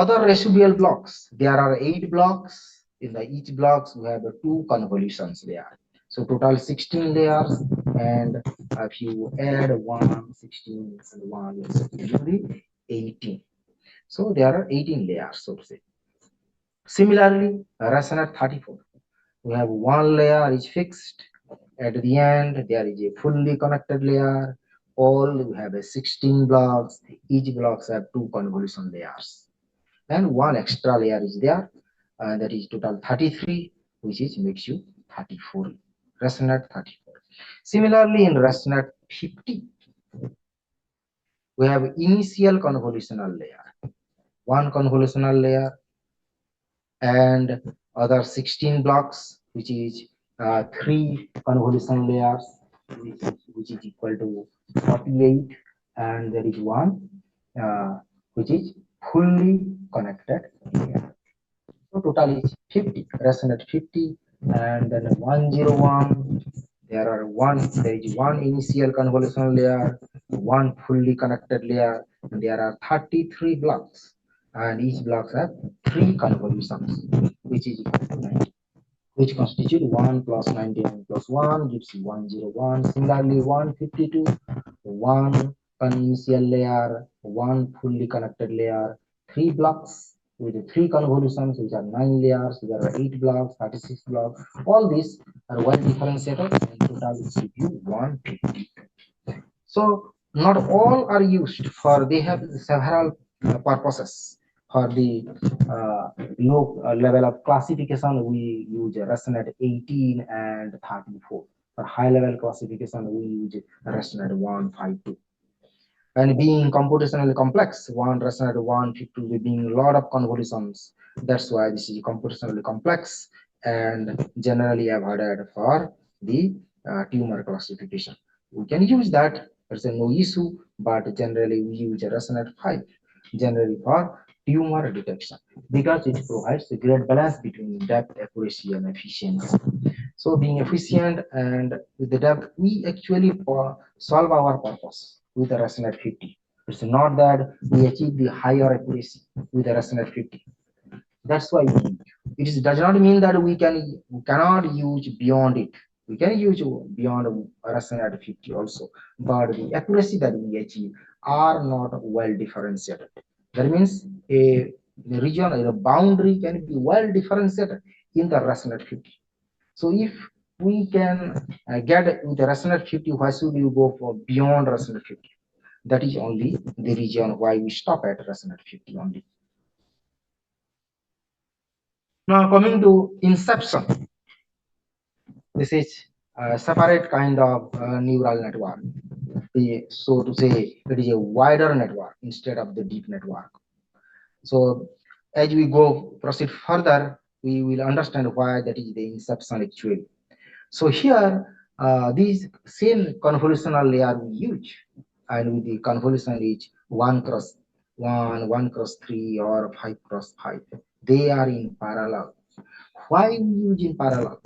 G: other residual blocks, there are 8 blocks. In the each blocks we have two convolutions there. So total 16 layers, and if you add 1, 16, and 1, it will be 18. So there are 18 layers, so to say. Similarly, resonate 34. We have one layer is fixed. At the end, there is a fully connected layer. All we have a 16 blocks. Each blocks have two convolution layers, and one extra layer is there, and that is total 33, which is makes you 34. Resonate 34. Similarly, in resonate 50, we have initial convolutional layer, one convolutional layer, and other 16 blocks, which is 3 convolution layers, which is equal to 48, and there is one which is fully connected layer. So total is 50, resonate 50, and then 101. There is one initial convolutional layer, one fully connected layer, and there are 33 blocks, and each blocks have 3 convolutions, which is equal to 90, which constitute 1 plus 99 plus 1 gives you 101. Similarly, 152, one initial layer, one fully connected layer, 3 blocks with 3 convolutions, which are 9 layers. There are 8 blocks, 36 blocks. All these are well differentiated, and total will give you 150. So not all are used for, they have several purposes. For the uh, low level of classification, we use ResNet 18 and 34. For high level classification, we use ResNet 152. And being computationally complex, one resonate one to being a lot of convolutions. That's why this is computationally complex and generally avoided for the tumor classification. We can use that, there's no issue, but generally we use a resonate 5 generally for tumor detection, because it provides a great balance between depth, accuracy, and efficiency. So being efficient and with the depth, we actually solve our purpose with the ResNet 50. It's not that we achieve the higher accuracy with the ResNet 50. That's why does not mean that we cannot use beyond it. We can use beyond ResNet 50 also, but the accuracy that we achieve are not well differentiated. That means the region, a boundary can be well differentiated in the ResNet 50. So if we can get with the resonant 50, why should you go for beyond resonant 50? That is only the reason why we stop at resonant 50 only. Now coming to inception, this is a separate kind of neural network. So to say, it is a wider network instead of the deep network. So as we go proceed further, we will understand why that is the inception actually. So here, these same convolutional layer we use, and with the convolution is 1 cross 1, 1 cross 3, or 5 cross 5. They are in parallel. Why we use in parallel?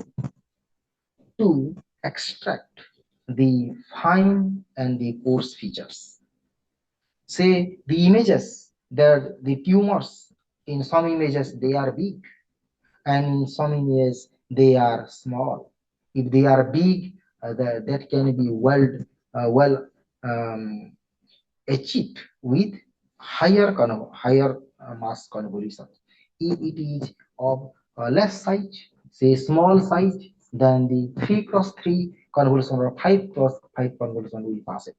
G: To extract the fine and the coarse features. Say the images, the tumors, in some images they are big, and in some images they are small. If they are big, that can be well um, achieved with higher mass convolution. If it is of less size, say small size, then the 3 cross 3 convolution or 5 cross 5 convolution will pass it.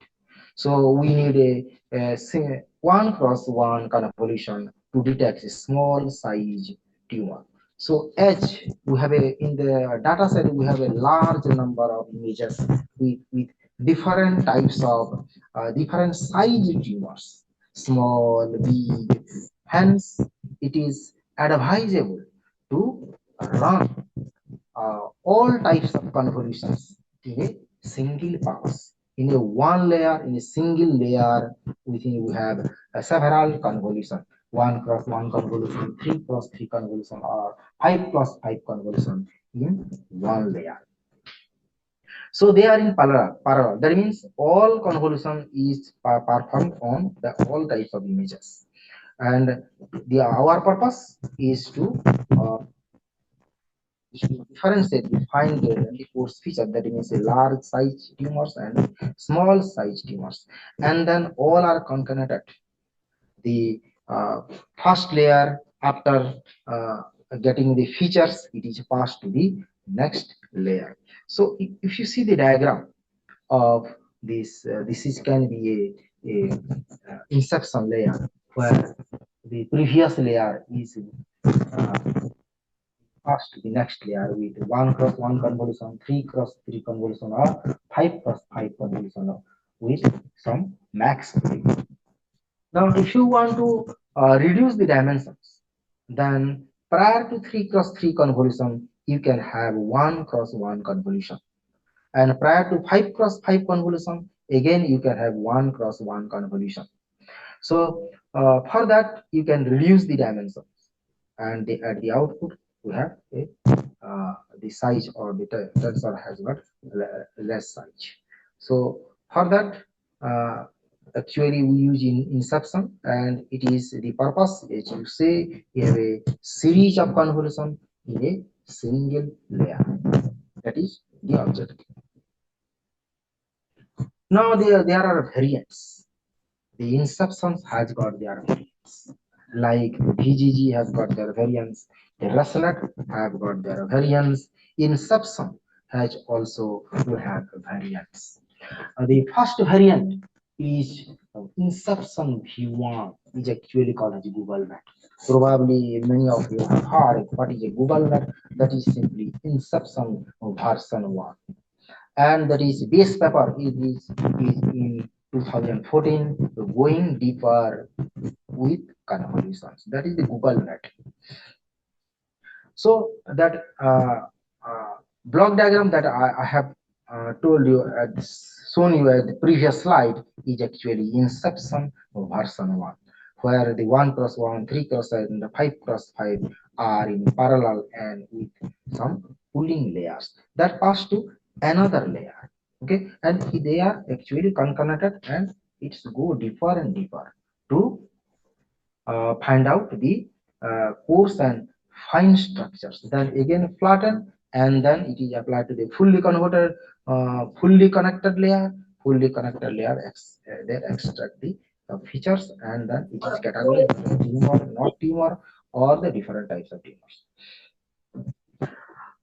G: So we need say 1 cross 1 convolution to detect a small size tumor. So as we have in the data set, we have a large number of images with different types of different size tumors, small, big. Hence, it is advisable to run all types of convolutions in a single pass. In a one layer, in a single layer, within we have several convolution. 1 cross 1 convolution, 3 cross 3 convolution, or 5 cross 5 convolution in one layer. So they are in parallel. That means all convolution is performed on the all types of images. And our purpose is to differentiate, find the force feature, that means a large size tumors and small size tumors, and then all are concatenated. The first layer, after getting the features, it is passed to the next layer. So if you see the diagram of this, this is can be a inception layer, where the previous layer is passed to the next layer with 1 cross 1 convolution, 3 cross 3 convolution, or 5 cross 5 convolution with some max. Now, if you want to reduce the dimensions, then prior to 3 cross 3 convolution, you can have 1 cross 1 convolution. And prior to 5 cross 5 convolution, again you can have 1 cross 1 convolution. So for that, you can reduce the dimensions. And at the output, we have the size, or the tensor has got less size. So for that, actually we use in inception, and it is the purpose, as you say, you have a series of convolution in a single layer. That is the objective. Now there are variants. The inception has got their variants. Like VGG has got their variants. The Russellot have got their variants. Inception has also will have variants. The first variant is Inception V1, is actually called as Google Net. Probably many of you have heard what is a Google Net. That is simply Inception version 1. And that is base paper is in 2014, going deeper with convolutions. That is the Google Net. So that block diagram that I have told you, shown you at the previous slide, is actually Inception version 1, where the 1 cross 1, 3 cross 5, and the 5 cross 5 are in parallel and with some pulling layers that pass to another layer. Okay, and they are actually concatenated, and it's go deeper and deeper to find out the coarse and fine structures. Then again flatten, and then it is applied to the fully converted, fully connected layer. Fully connected layer, they extract the features, and then it is categorized tumor, not tumor, or the different types of tumors.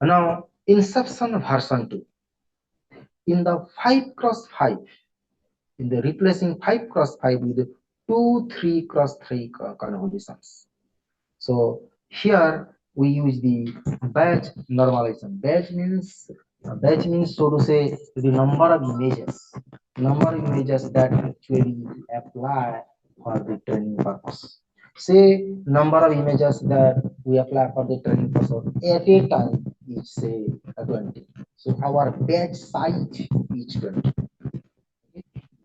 G: Now, Inception version 2. In the 5 cross 5, in the replacing 5 cross 5 with 2 3 cross 3 convolutions. So here we use the batch normalization. Batch means, so to say, the number of images that actually apply for the training purpose. Say number of images that we apply for the training purpose at a time is say 20. So our batch size is 20.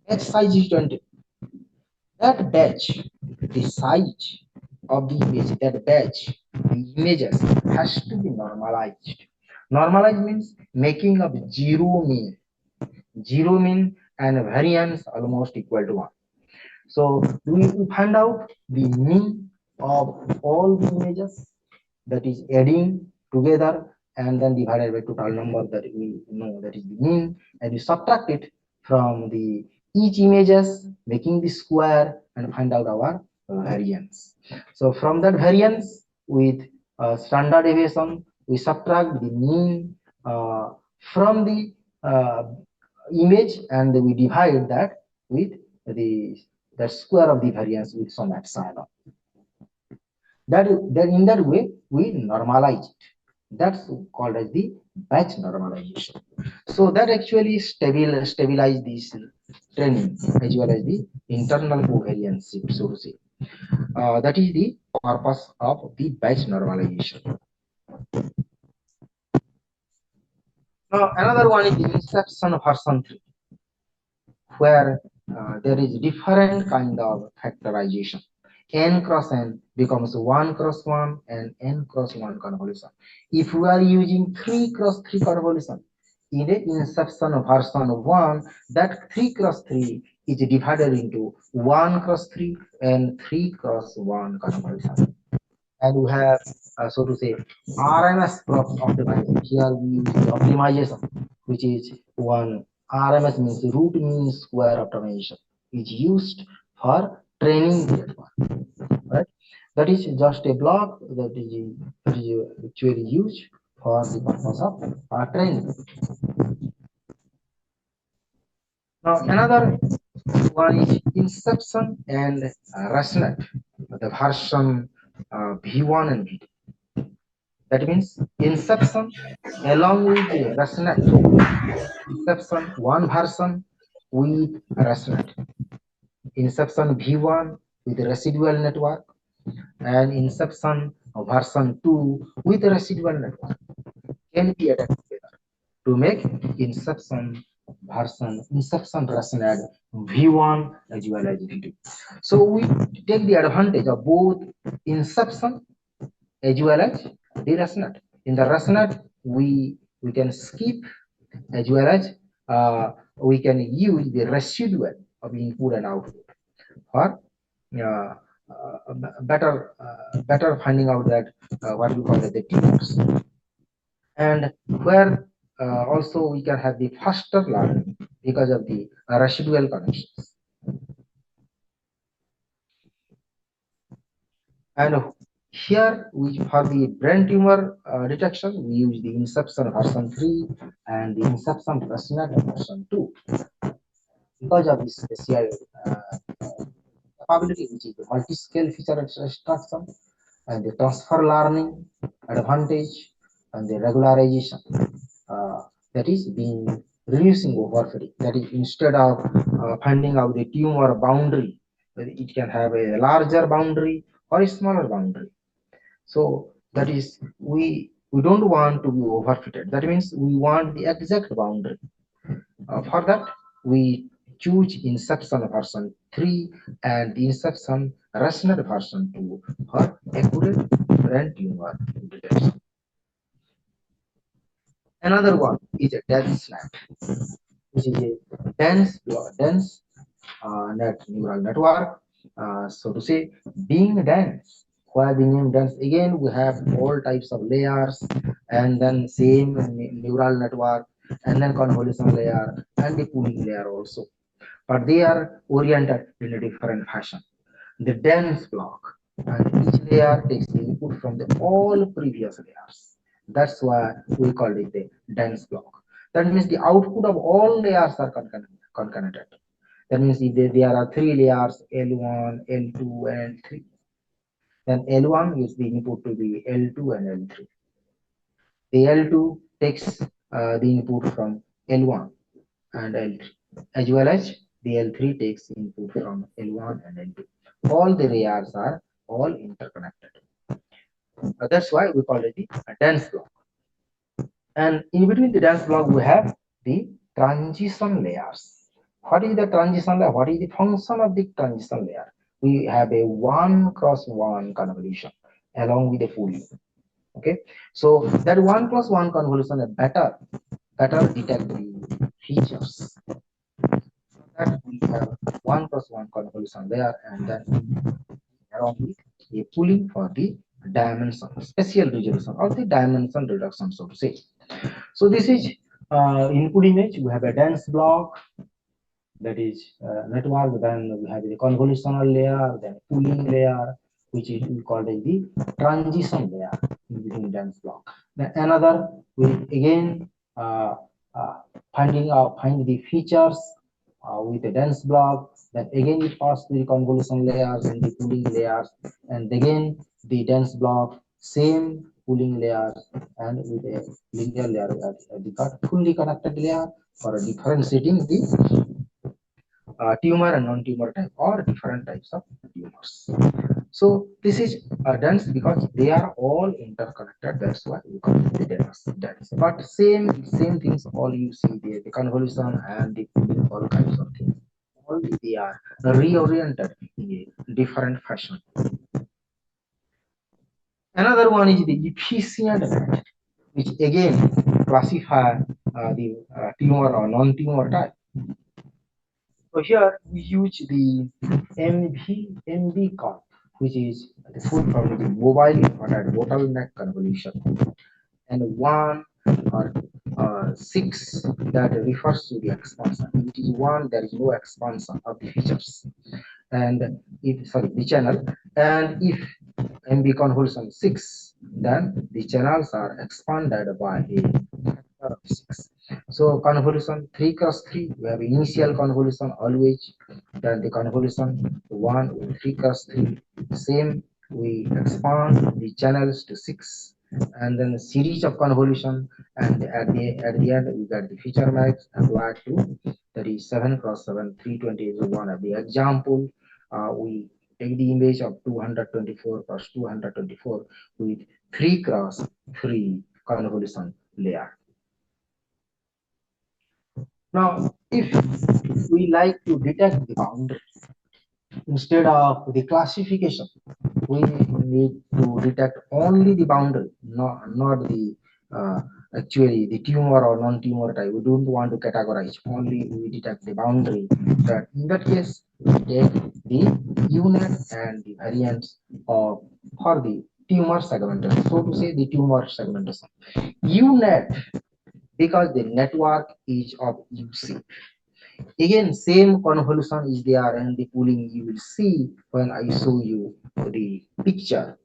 G: Batch size is 20. That batch, the size of the image, that batch, the images has to be normalized. Normalized means making up zero mean and variance almost equal to 1. So we find out the mean of all the images, that is adding together and then divided by total number that we know, that is the mean, and we subtract it from the each images, making the square, and find out our variance. So from that variance with standard deviation, we subtract the mean from the image, and we divide that with the square of the variance with some epsilon. That in that way we normalize it. That's called as the batch normalization. So that actually stabilize these training as well as the internal covariance, so to say. That is the purpose of the batch normalization. Now another one is the inception version 3, where there is different kind of factorization. N cross N becomes 1 cross 1 and N cross 1 convolution. If we are using 3 cross 3 convolution, in the inception version 1, that 3 cross 3 is divided into 1 cross 3 and 3 cross 1 convolution. And we have, so to say, RMS optimization. Here we use the optimization, which is one RMS means root mean square optimization, is used for training the network, right? That is just a block that is actually used for the purpose of training. Now another one is inception and ResNet, the version V1 and V2. That means inception along with the ResNet, inception one version with ResNet, inception V1 with residual network, and inception version 2 with residual network can be added together to make inception ResNet V1 as well as V2. So we take the advantage of both inception as well as the ResNet. In the ResNet, we can skip as well as we can use the residual of input and output for uh, better finding out that what we call the tumors, and where also we can have the faster learning because of the residual connections. And here we, for the brain tumor detection, we use the inception version 3 and the inception version 2 because of this special capability, which is the multi-scale feature extraction and the transfer learning advantage and the regularization that is being reducing overfitting. That is, instead of finding out the tumor boundary, it can have a larger boundary or a smaller boundary. So that is, we don't want to be overfitted. That means we want the exact boundary. For that, we choose inception version 3 and the inception rational version 2 for accurate brain tumor detection. Another one is a dense snap, which is a dense neural network. So to say, being dense. Why being dense? Again, we have all types of layers, and then same neural network, and then convolution layer, and the pooling layer also. But they are oriented in a different fashion. The dense block, and each layer takes the input from the all previous layers. That's why we call it the dense block. That means the output of all layers are concatenated. That means if there are three layers, L1, L2, and L3, then L1 gives the input to the L2 and L3. The L2 takes the input from L1 and L3, as well as the L3 takes input from L1 and L2. All the layers are all interconnected. That's why we call it the dense block. And in between the dense block, we have the transition layers. What is the transition layer? What is the function of the transition layer? We have a 1 cross 1 convolution along with the pooling. Okay, so that 1 cross 1 convolution is better detect the features. That we have 1 cross 1 convolution layer, and then along with a pooling for the dimension, spatial resolution or the dimension reduction, so to say. So this is input image. We have a dense block, that is network. Then we have the convolutional layer, then pooling layer, which is we call it the transition layer in between dense block. Then another, we again uh, uh, find the features with a dense block. Then again it passes the convolution layers and the pooling layers, and again the dense block, same pooling layers, and with a linear layer at the fully connected layer for differentiating the tumor and non-tumor type or different types of tumors. So this is dense because they are all interconnected. That's why we call it the dense. But same things all you see there, the convolution and the all kinds of things. only they are reoriented in a different fashion. Another one is the efficient method, which again classify the tumor or non-tumor type. So here we use the MB curve, which is the full form of the mobile inverted bottleneck convolution, and one or six that refers to the expansion. It is one, there is no expansion of the features, and if sorry the channel, and if MB convolution 6, then the channels are expanded by a factor of 6. So convolution 3 cross 3, we have initial convolution always, then the convolution 1 with 3 cross 3, same, we expand the channels to 6, and then series of convolution, and at the end we get the feature max applied to, that is 7 cross 7, 320 is one of the example. We take the image of 224 cross 224 with 3 cross 3 convolution layer. Now, if we like to detect the boundary instead of the classification, we need to detect only the boundary, not the uh, actually the tumor or non-tumor type. We don't want to categorize, only we detect the boundary. That in that case, we take the unit and the variants of for the tumor segmentation. So to say, the tumor segmentation unit, because the network is of UC. Again, same convolution is there and the pooling you will see when I show you the picture,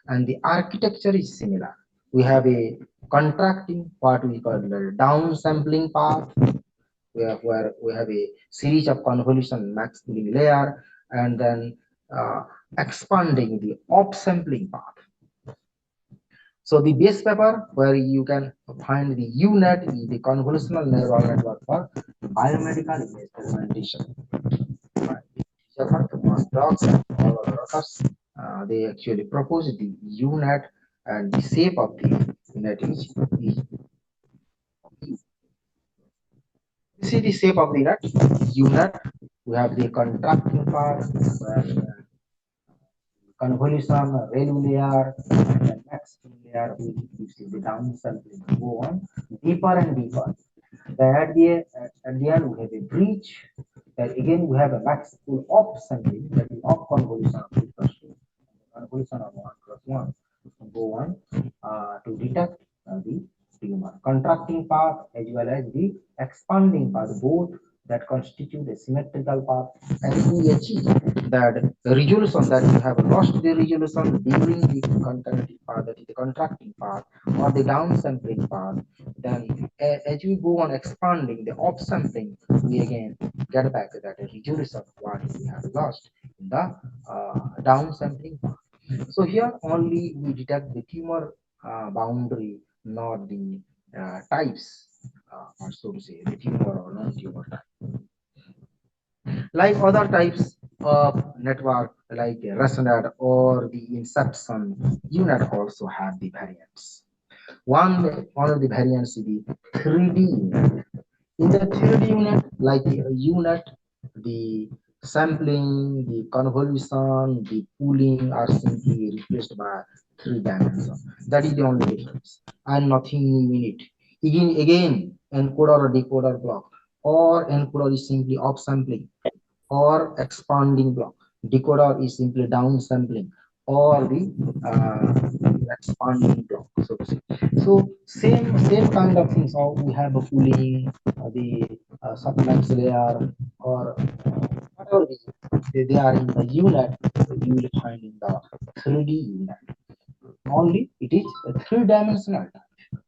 G: and the architecture is similar. We have a contracting, what we call the downsampling path, where we have a series of convolution max pooling layer, and then expanding the upsampling path. So the base paper where you can find the UNet is the convolutional neural network for biomedical image presentation. Thomas Dogs and all other authors, they actually propose the UNet, and the shape of the net is you see the shape of the net, UNet. We have the contracting part, convolution, ReLU layer, and the next layer which gives you the downsampling. Go on deeper and deeper. Then at the end we have a bridge. Then again we have a max full up sampling, that is up convolution of 2 plus 2, convolution of 1 plus 1. Go on to detect the tumor. Contracting path as well as the expanding path, both that constitute a symmetrical path, and we achieve that resolution, that you have lost the resolution during the contracting path, that is the contracting path or the downsampling path. Then as we go on expanding the upsampling, we again get back that resolution what we have lost in the downsampling path. So here only we detect the tumor boundary, not the types, or so to say, the tumor or non-tumor type. Like other types of network, like a ResNet or the Inception, UNet also have the variants. One of the variants is the 3D unit. In the 3D unit, like the unit, the sampling, the convolution, the pooling are simply replaced by 3 dimensions. That is the only difference, and nothing new in it. Again, encoder or decoder block, or encoder is simply upsampling or expanding block. Decoder is simply downsampling or the expanding block, so to say. So same kind of things. So we have a pooling, the submax layer, or whatever they are in the unit, you will find in the 3D unit. Only it is a three-dimensional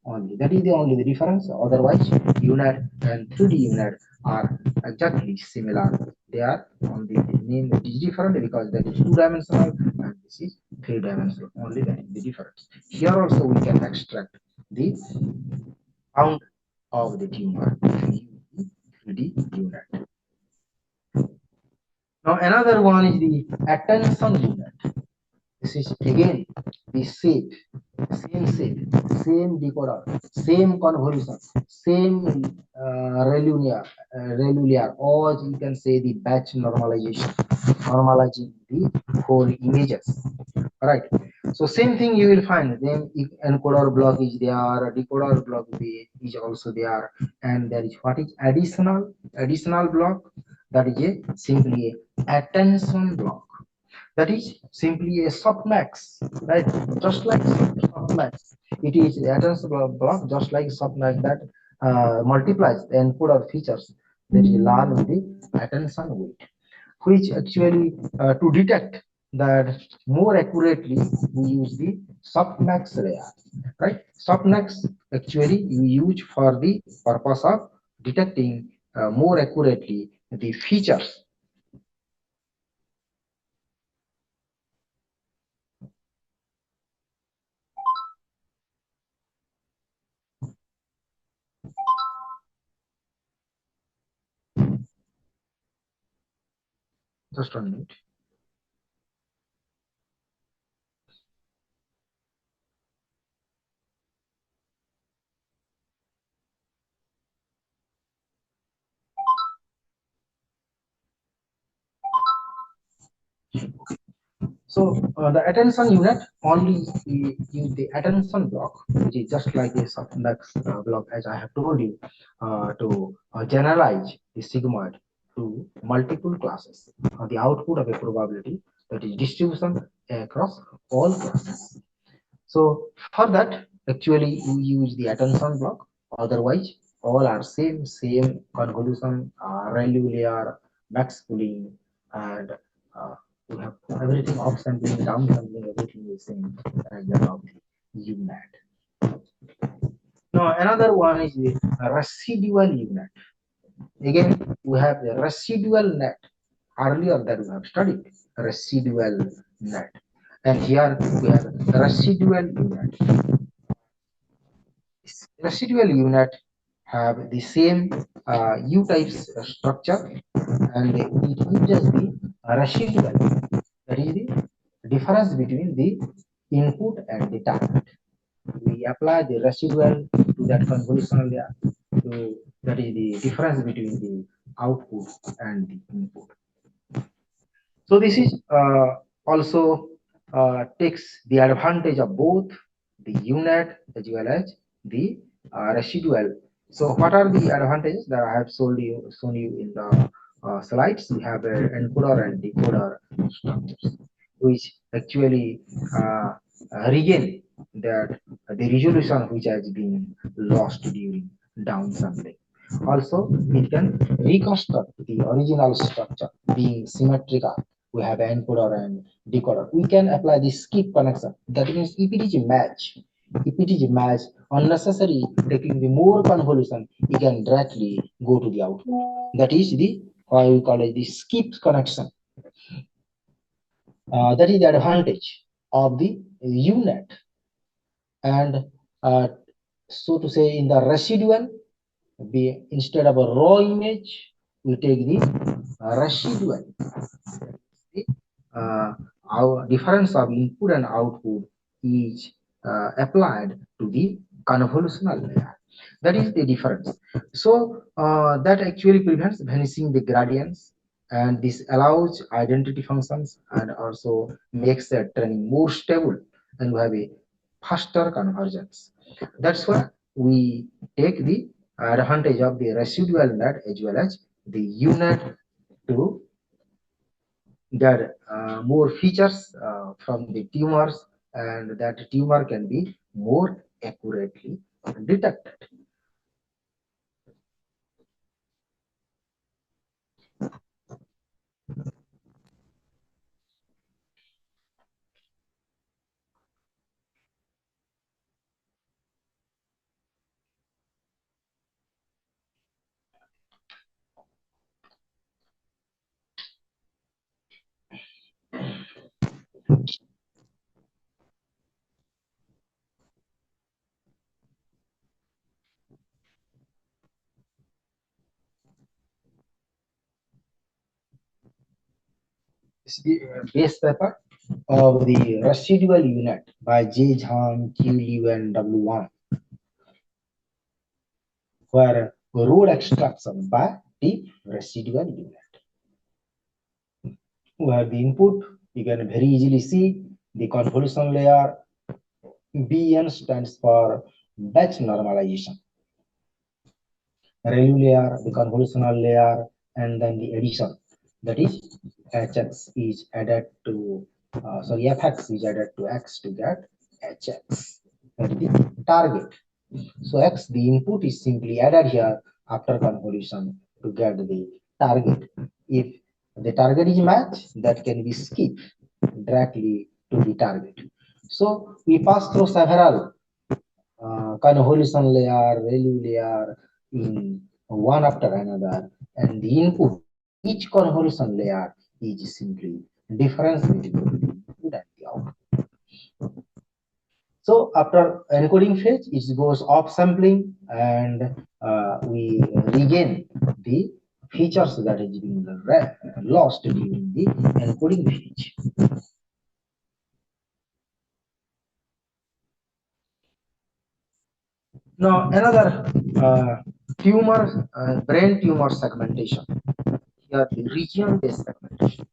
G: only. That is the only the difference. Otherwise, unit and 3D unit are exactly similar. They are only the name that is different because that is two-dimensional and this is three-dimensional. Only that is the difference. Here also we can extract the boundary of the tumor if we use the 3D unit. Now another one is the attention unit. This is again the same decoder, same convolution, same reluliar, or you can say the batch normalization, normalizing the whole images. Right. So same thing you will find. Then if encoder block is there, decoder block is also there, and there is what is additional block. That is a simply a attention block. That is simply a softmax, right? Just like softmax, it is the attention block, just like softmax that multiplies the encoder features that is learned with the attention weight, which actually to detect that more accurately we use the softmax layer, right? Softmax actually you use for the purpose of detecting more accurately the features. Just 1 minute. So the attention unit only use the attention block, which is just like a softmax block, as I have told you, to generalize the sigmoid to multiple classes, the output of a probability that is distribution across all classes. So for that, actually you use the attention block. Otherwise, all are same convolution, ReLU layer, max pooling, and we have everything up sampling, down sampling, everything is same as that of the UNAT. Now another one is the residual UNAT. Again, we have the residual net. Earlier that we have studied residual net, and here we have residual UNAT. Residual unit have the same U types structure, and it uses the residual. That is the difference between the input and the target. We apply the residual to that convolutional layer. So that is the difference between the output and the input. So this is also takes the advantage of both the unit as well as the residual. So what are the advantages that I have shown you in the slides? We have an encoder and decoder structures, which actually regain that the resolution which has been lost during downsampling. Also, it can reconstruct the original structure being symmetrical. We have encoder and decoder. We can apply the skip connection. That means if it is a match, unnecessary taking the more convolution, you can directly go to the output. That is the why we call it the skip connection. That is the advantage of the UNet. And so to say, in the residual, instead of a raw image, we take the residual. The our difference of input and output is applied to the convolutional layer. That is the difference. So that actually prevents vanishing the gradients, and this allows identity functions and also makes the training more stable, and we have a faster convergence. That's why we take the advantage of the residual net as well as the UNet to get more features from the tumors, and that tumor can be more accurately detected. This is the base paper of the residual unit by J. Jhan, Q. Liu, and W1, where root extraction by the residual unit, where the input you can very easily see the convolution layer. BN stands for batch normalization. ReLU layer, the convolutional layer, and then the addition. That is, HX is added to, FX is added to X to get HX. That is the target. So X, the input is simply added here after convolution to get the target. If the target is matched, that can be skipped directly to the target. So we pass through several convolution layer, value layer in one after another, and the input of each convolution layer is simply difference between the input and the output. So after encoding phase, it goes off sampling, and we regain the features that is being lost during the encoding phase. Now another tumor, brain tumor segmentation. Here the region-based segmentation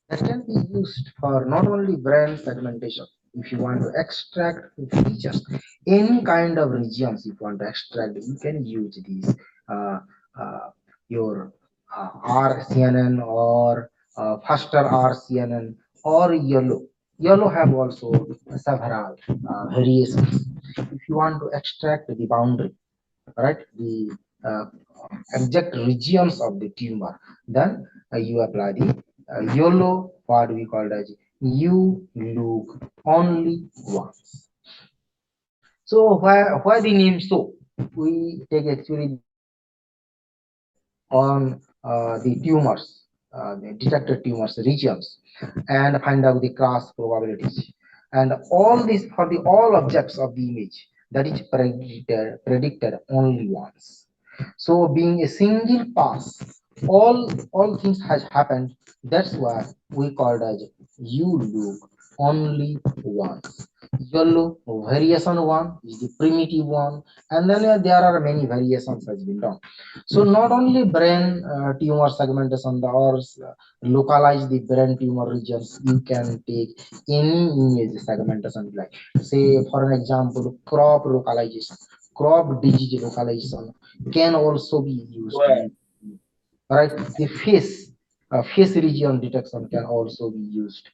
G: that can be used for not only brain segmentation. If you want to extract features, any kind of regions if you want to extract, you can use these uh, uh, your RCNN or faster RCNN or yellow. Yellow have also several variations. If you want to extract the boundary, right, the uh, exact regions of the tumor, then you apply the YOLO, what we call as you look only once. So why the name so? We take actually the on the tumors, the detected tumors regions, and find out the cross probabilities. And all this for the all objects of the image that is predicted only once. So being a single pass, all things has happened. That's why we called as you look only once. Yellow variation one is the primitive one, and then there are many variations has been done. So not only brain tumor segmentation or localize the brain tumor regions, you can take any image segmentation, like say for an example, crop localization, crop disease localization can also be used. Right, the face region detection can also be used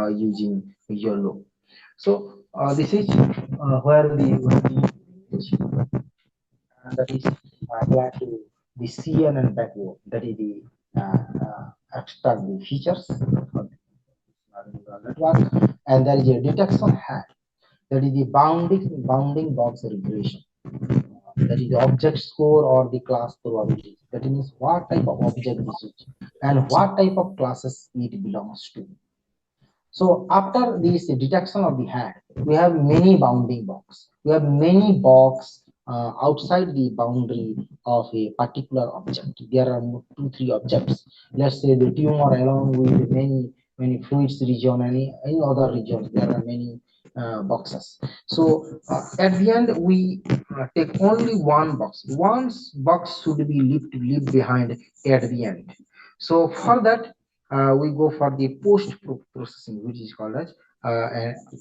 G: using yellow. So this is where that is applied to the CNN backward. That is the extract the features of the neural network, and there is a detection hat. That is the bounding box regression. That is the object score or the class probability. That means what type of object this is and what type of classes it belongs to. So after this detection of the head, we have many bounding box. We have many box outside the boundary of a particular object. There are two, three objects. Let's say the tumor along with many fluids region, any other regions. There are many boxes. So at the end, we take only one box. One box should be left behind at the end. So for that, we go for the post processing, which is called as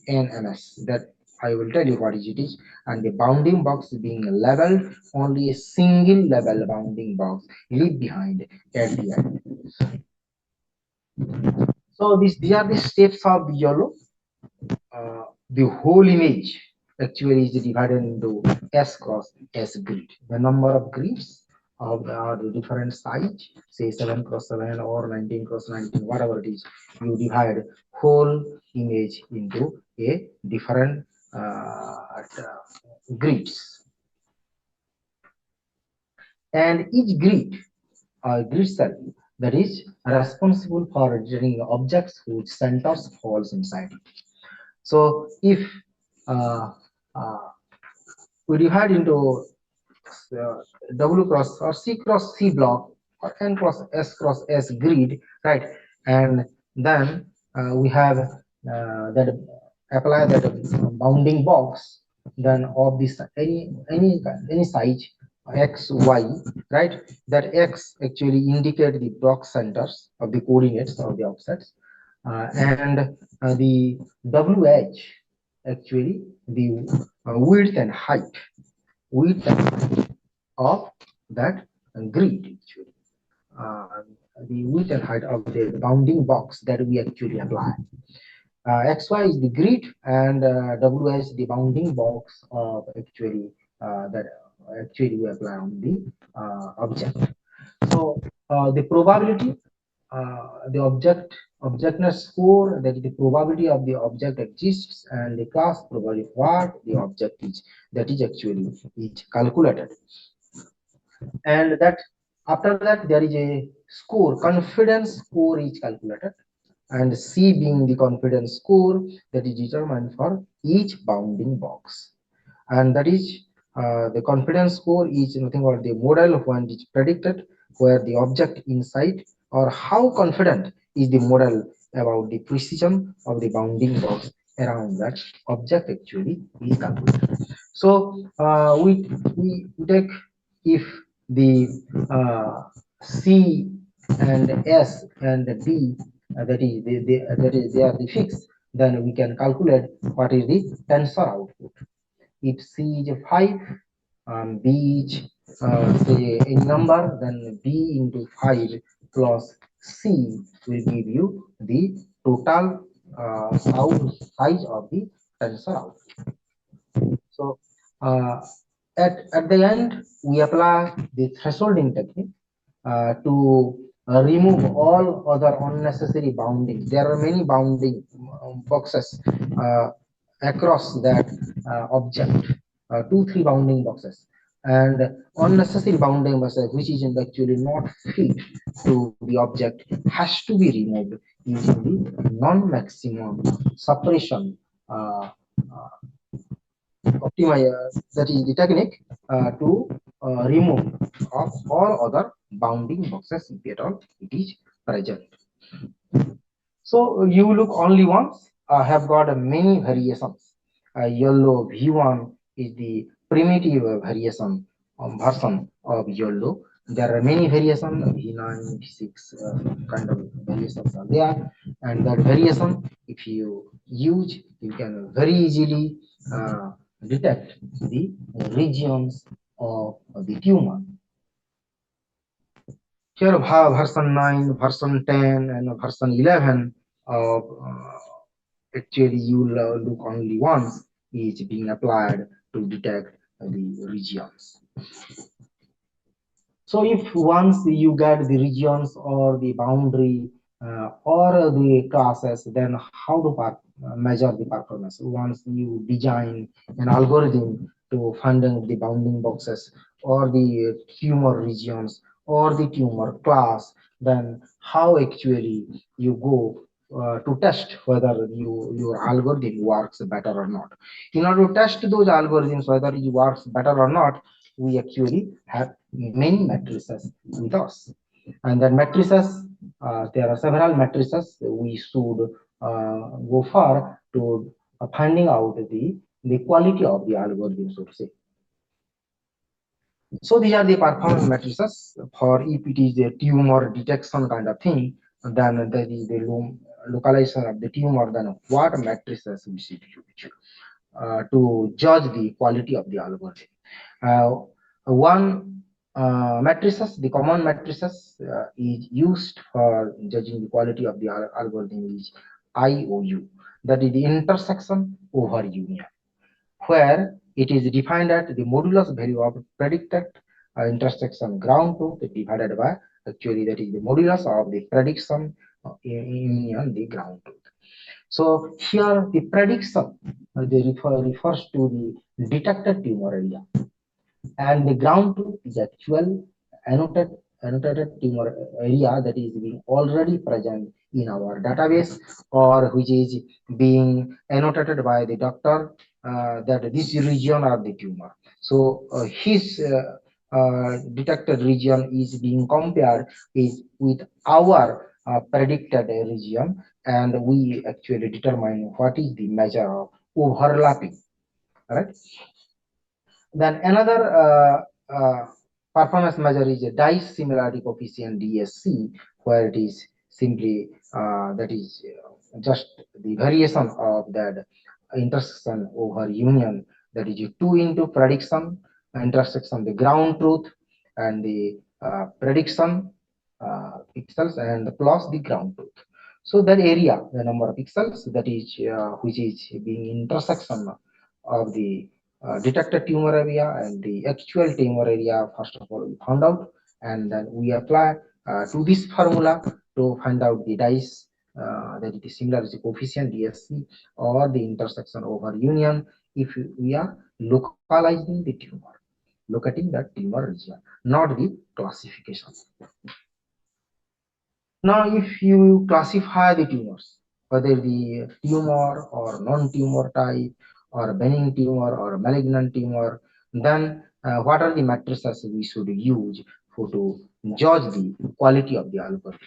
G: NMS. That I will tell you what it is. And the bounding box being leveled, only a single level bounding box leave behind at the end. So these are the steps of YOLO. The whole image actually is divided into S cross S grid. The number of grids of the different size, say 7 cross 7 or 19 cross 19, whatever it is, you divide whole image into a different grids. And each grid cell that is responsible for generating objects whose centers falls inside it. So if uh, uh, we divide into uh, W cross or C cross C block or N cross S grid, right? And then we have that apply that bounding box then of this any size x y, right? That x actually indicate the box centers of the coordinates of the offsets, and the wh actually the width and height, width and height of that grid actually, uh, the width and height of the bounding box that we actually apply. XY is the grid and WY is the bounding box of actually that actually we apply on the object. So the probability, the objectness score, that is the probability of the object exists, and the class probability of what the object is, that is actually is calculated. And that after that there is a score, confidence score is calculated, and C being the confidence score that is determined for each bounding box. And that is the confidence score is nothing but the model when it is predicted where the object inside, or how confident is the model about the precision of the bounding box around that object actually is calculated. So we take if the C and S and D, that is they are the fixed, then we can calculate what is the tensor output. If C is 5, B is say a number, then B into 5 plus C will give you the total size of the tensor output. So at the end, we apply the thresholding technique to remove all other unnecessary boundings. There are many bounding boxes across that object, two, three bounding boxes, and unnecessary bounding boxes which is actually not fit to the object has to be removed using the non-maximum suppression optimizer, that is the technique to remove of all other bounding boxes if at all it is present. So you look only once have got many variations. Yellow V1 is the primitive variation version of yellow. There are many variations, V9, V6 kind of variations are there, and that variation, if you use, you can very easily uh, detect the regions of the tumor. Here version 9, version 10, and version 11 of actually you will look only once is being applied to detect the regions. So if once you get the regions or the boundary or the classes, then how to measure the performance? Once you design an algorithm to finding the bounding boxes or the tumor regions or the tumor class, then how actually you go to test whether your algorithm works better or not. In order to test those algorithms whether it works better or not, we actually have many matrices with us, and that matrices, there are several matrices we should go for to finding out the quality of the algorithm, so to say. So these are the performance matrices for if it is a tumor detection kind of thing, then that is the localization of the tumor, then what matrices we should use to judge the quality of the algorithm. One matrices, the common matrices is used for judging the quality of the algorithm is IOU, that is the intersection over union, where it is defined at the modulus value of predicted intersection ground truth divided by actually that is the modulus of the prediction union the ground truth. So here the prediction refers to the detected tumor area, and the ground truth is actual annotated tumor area that is being already present in our database, or which is being annotated by the doctor that this region of the tumor. So his detected region is being compared is with our predicted region, and we actually determine what is the measure of overlapping, right? Then another performance measure is a dice similarity coefficient DSC, where it is simply that is just the variation of that intersection over union, that is 2 into prediction intersection the ground truth and the prediction pixels and plus the ground truth. So that area, the number of pixels that is which is being intersection of the detected tumor area and the actual tumor area, first of all we found out, and then we apply to this formula to find out the dice that it is similar to coefficient DSC or the intersection over union if we are localizing the tumor, locating that tumor region, not the classification. Now, if you classify the tumors, whether the tumor or non-tumor type or benign tumor or malignant tumor, then what are the matrices we should use for to judge the quality of the algorithm?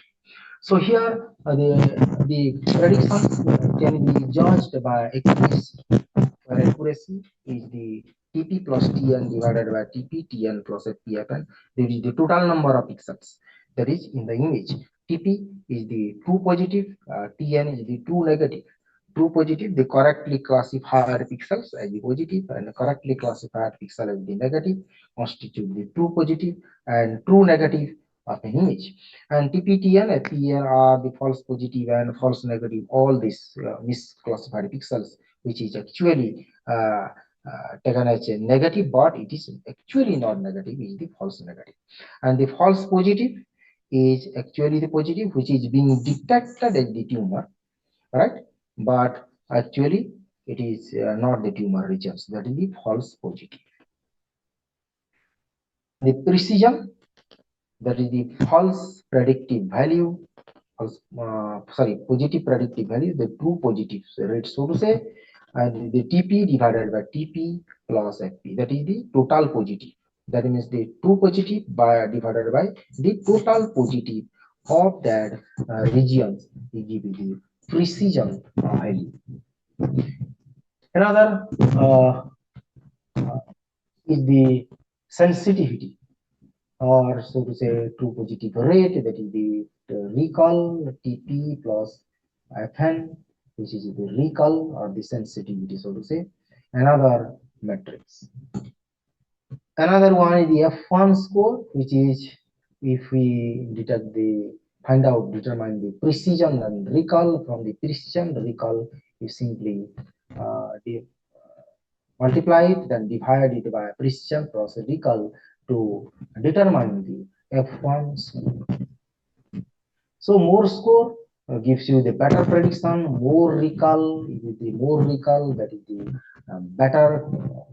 G: So here the predictions can be judged by accuracy, where accuracy is the TP plus TN divided by TP, TN plus FPFN. There is the total number of pixels that is in the image. TP is the true positive, TN is the true negative. True positive, the correctly classified pixels as the positive, and the correctly classified pixel as the negative constitute the true positive and true negative of an image. And TPTN, FPN are the false positive and false negative, all these misclassified pixels, which is actually taken as a negative, but it is actually not negative, it is the false negative. And the false positive is actually the positive which is being detected as the tumor, right? But actually it is not the tumor regions, that is the false positive. The precision, that is the false predictive value, positive predictive value, the true positive rate, so to say, and the TP divided by TP plus FP, that is the total positive. That means the true positive by divided by the total positive of that region, we give you the precision value. Another is the sensitivity, or so to say true positive rate, that is the recall TP plus FN, which is the recall or the sensitivity, so to say. Another matrix. Another one is the F1 score, which is if we detect the find out determine the precision and recall. From the precision, the recall is simply the multiply it, then divide it by precision plus recall to determine the F1 score. So more score gives you the better prediction, more recall, the more recall, that is the better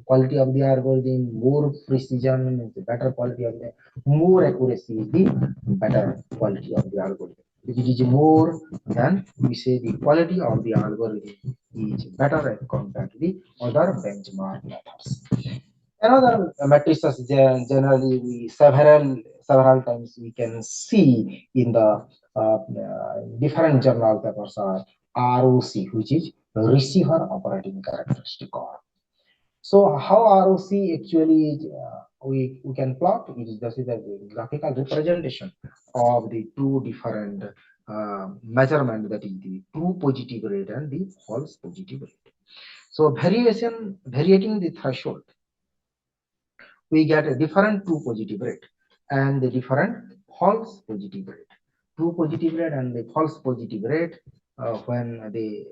G: quality of the algorithm, more precision is the better quality of the, more accuracy is the better quality of the algorithm. If it is more, then we say the quality of the algorithm is better as compared to the other benchmark methods. Another matrices generally we several times we can see in the different journal papers are ROC, which is receiver operating characteristic. Or so how ROC actually we can plot it is just the graphical representation of the two different measurement, that is the true positive rate and the false positive rate. So varying the threshold, we get a different true positive rate and the different false positive rate. True positive rate and the false positive rate, when they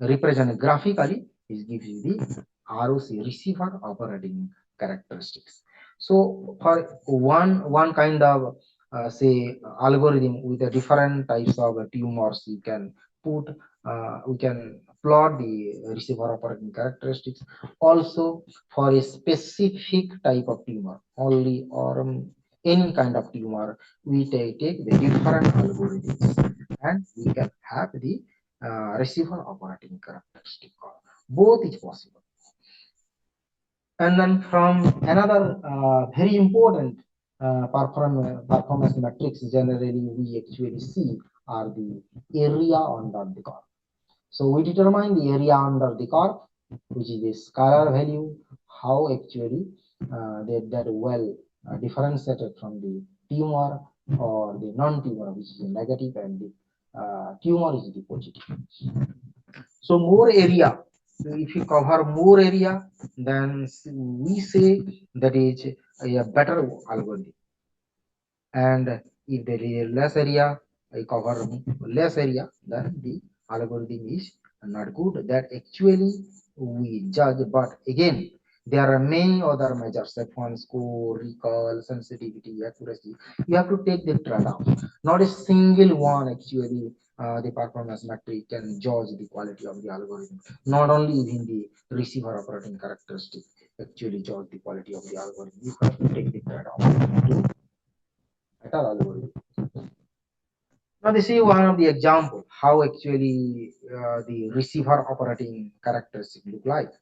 G: represent graphically, is gives you the ROC, receiver operating characteristics. So for one kind of say algorithm with the different types of tumors, you can put we can plot the receiver operating characteristics. Also for a specific type of tumor only, or any kind of tumor, we take the different algorithms and we can have the receiver operating characteristic. Both is possible. And then from another very important performance metrics, generally we actually see are the area under the curve. So we determine the area under the curve, which is the scalar value, how actually that well differentiated from the tumor or the non-tumor, which is negative, and the tumor is the positive. So more area, if you cover more area, then we say that is a better algorithm. And if there is less area, I cover less area, then the algorithm is not good. That actually we judge. But again, there are many other measures, F1 score, recall, sensitivity, accuracy. You have to take the trade-off. Not a single one actually the performance metric can judge the quality of the algorithm. Not only in the receiver operating characteristic actually judge the quality of the algorithm. You have to take the trade-off to better algorithm. Now this is one of the example how actually the receiver operating characteristics look like.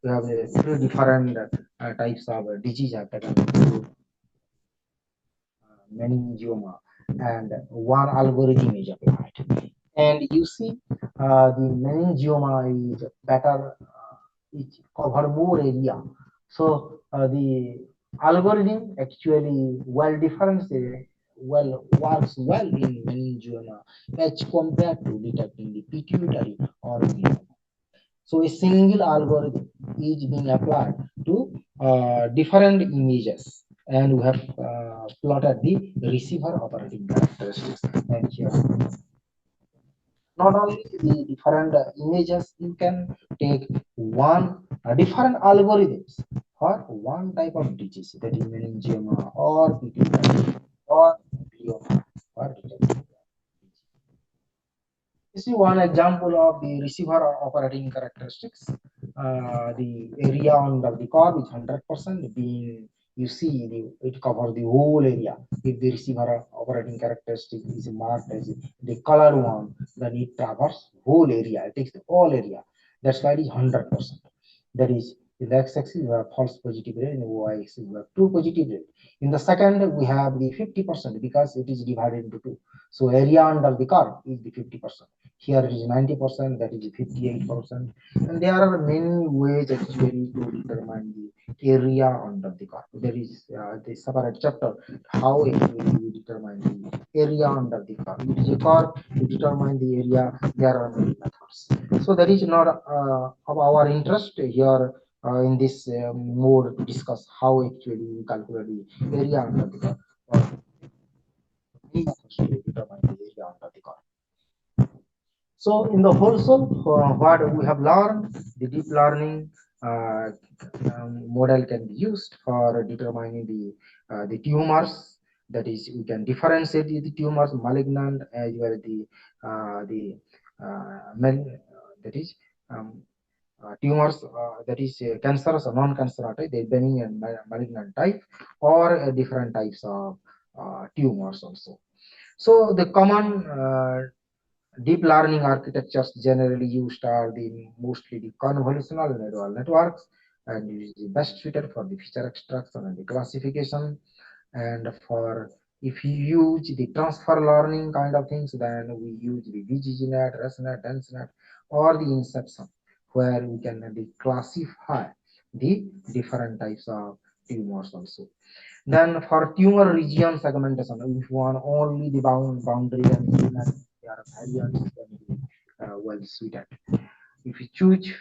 G: We have three different types of disease have taken meningioma, and one algorithm is applied. And you see the meningioma is better, it cover more area. So the algorithm actually well differentiated, well works well in meningioma as compared to detecting the pituitary or glioma. So a single algorithm is being applied to different images, and we have plotted the receiver operating characteristics. And here, not only the different images, you can take one different algorithms for one type of disease, that is meningioma or pituitary or glioma or detecting. This is one example of the receiver operating characteristics. The area under the curve is 100%, being you see it covers the whole area. If the receiver operating characteristic is marked as the colored one, then it covers whole area. It takes the whole area. That's why it is 100%. That is, in the x-axis we have false positive rate, in the y-axis we have true positive rate. In the second we have the 50% because it is divided into two. So area under the curve is the 50%. Here it is 90%, that is 58%. And there are many ways actually to determine the area under the curve. There is the separate chapter how actually we determine the area under the curve. It is a curve to determine the area. There are many methods. So that is not of our interest here in this mode to discuss how actually we calculate the area under the curve. Many methods to determine the area under the curve. So in the whole what we have learned, the deep learning model can be used for determining the tumors. That is, we can differentiate the tumors, malignant as well as the that is um, tumors that is cancerous or non-cancerous type, the benign and malignant type, or different types of tumors also. So the common deep learning architectures generally used are the mostly the convolutional neural networks, and it is the best fitted for the feature extraction and the classification. And for if you use the transfer learning kind of things, then we use the VGGNet, ResNet, DenseNet, or the inception, where we can classify the different types of tumors also. Then for tumor region segmentation, if you want only the boundary and there are variants, then well suited. If you choose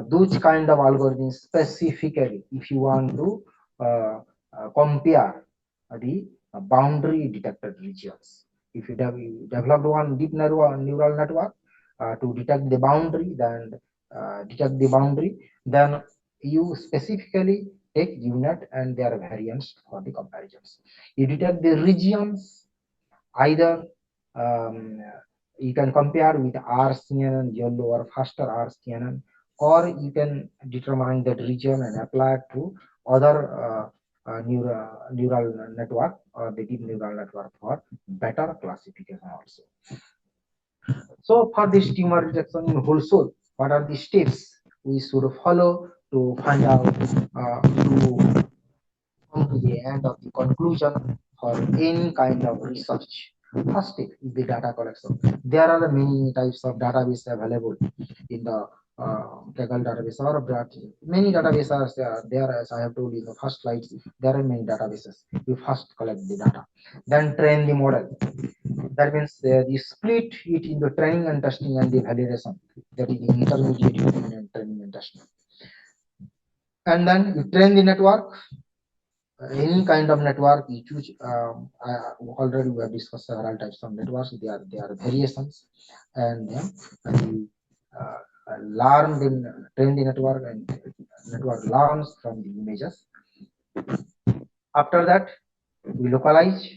G: those kind of algorithms specifically, if you want to compare the boundary detected regions, if you developed one deep neural network to detect the boundary, then you specifically take unit and their variants for the comparisons. You detect the regions, either um, you can compare with RCNN yellow or faster RCNN, or you can determine that region and apply it to other neural network or the deep neural network for better classification also. So for this tumor detection in whole soul, what are the steps we should follow to find out to come to the end of the conclusion for any kind of research? First step is the data collection. There are many types of database available in the Kaggle database or many databases are there. As I have told you in the first slides, there are many databases. You first collect the data, then train the model. That means you split it into training and testing and the validation. That is the intermediate between training and testing. And then you train the network, any kind of network you choose. Already we have discussed several types of networks. They are variations, and then you uh, learn the train the network, and network learns from the images. After that, we localize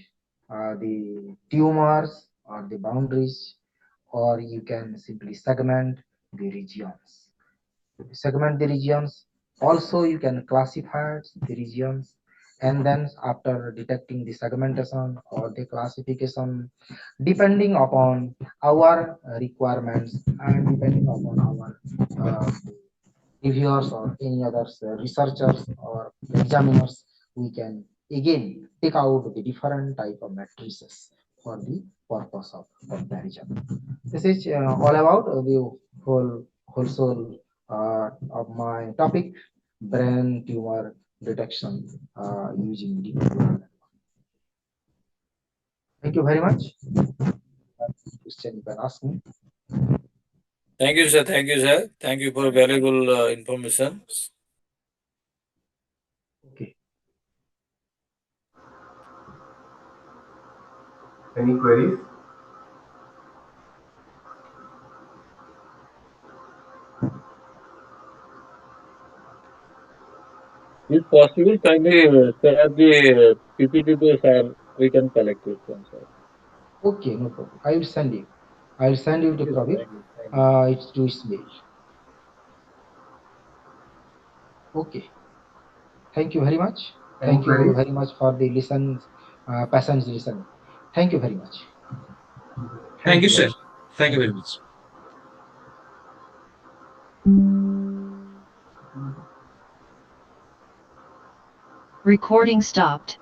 G: the tumors or the boundaries, or you can simply segment the regions. Segment the regions. Also, you can classify the regions, and then after detecting the segmentation or the classification, depending upon our requirements and depending upon our reviewers or any other researchers or examiners, we can again take out the different type of matrices for the purpose of comparison. This is all about the whole soul of my topic, brain tumor detection using deep neural. Thank you very much. Question you can ask me.
H: Thank you, sir. Thank you, sir. Thank you for valuable information.
G: Okay.
F: Any queries?
H: If possible, kindly share the PPT to sir. We can collect it from sir.
G: Okay, no problem. I will send you. I will send you to
H: Thank you, sir.
G: Praveen.
H: Thank you. Thank you.
G: It's to his mail. Okay. Thank you very much.
F: Any
G: Thank you
F: queries?
G: very much for the listen, patience listening. Thank you very much.
F: Thank
I: Thank
F: you,
I: you,
F: sir.
I: sir. Thank you very much.
J: Recording stopped.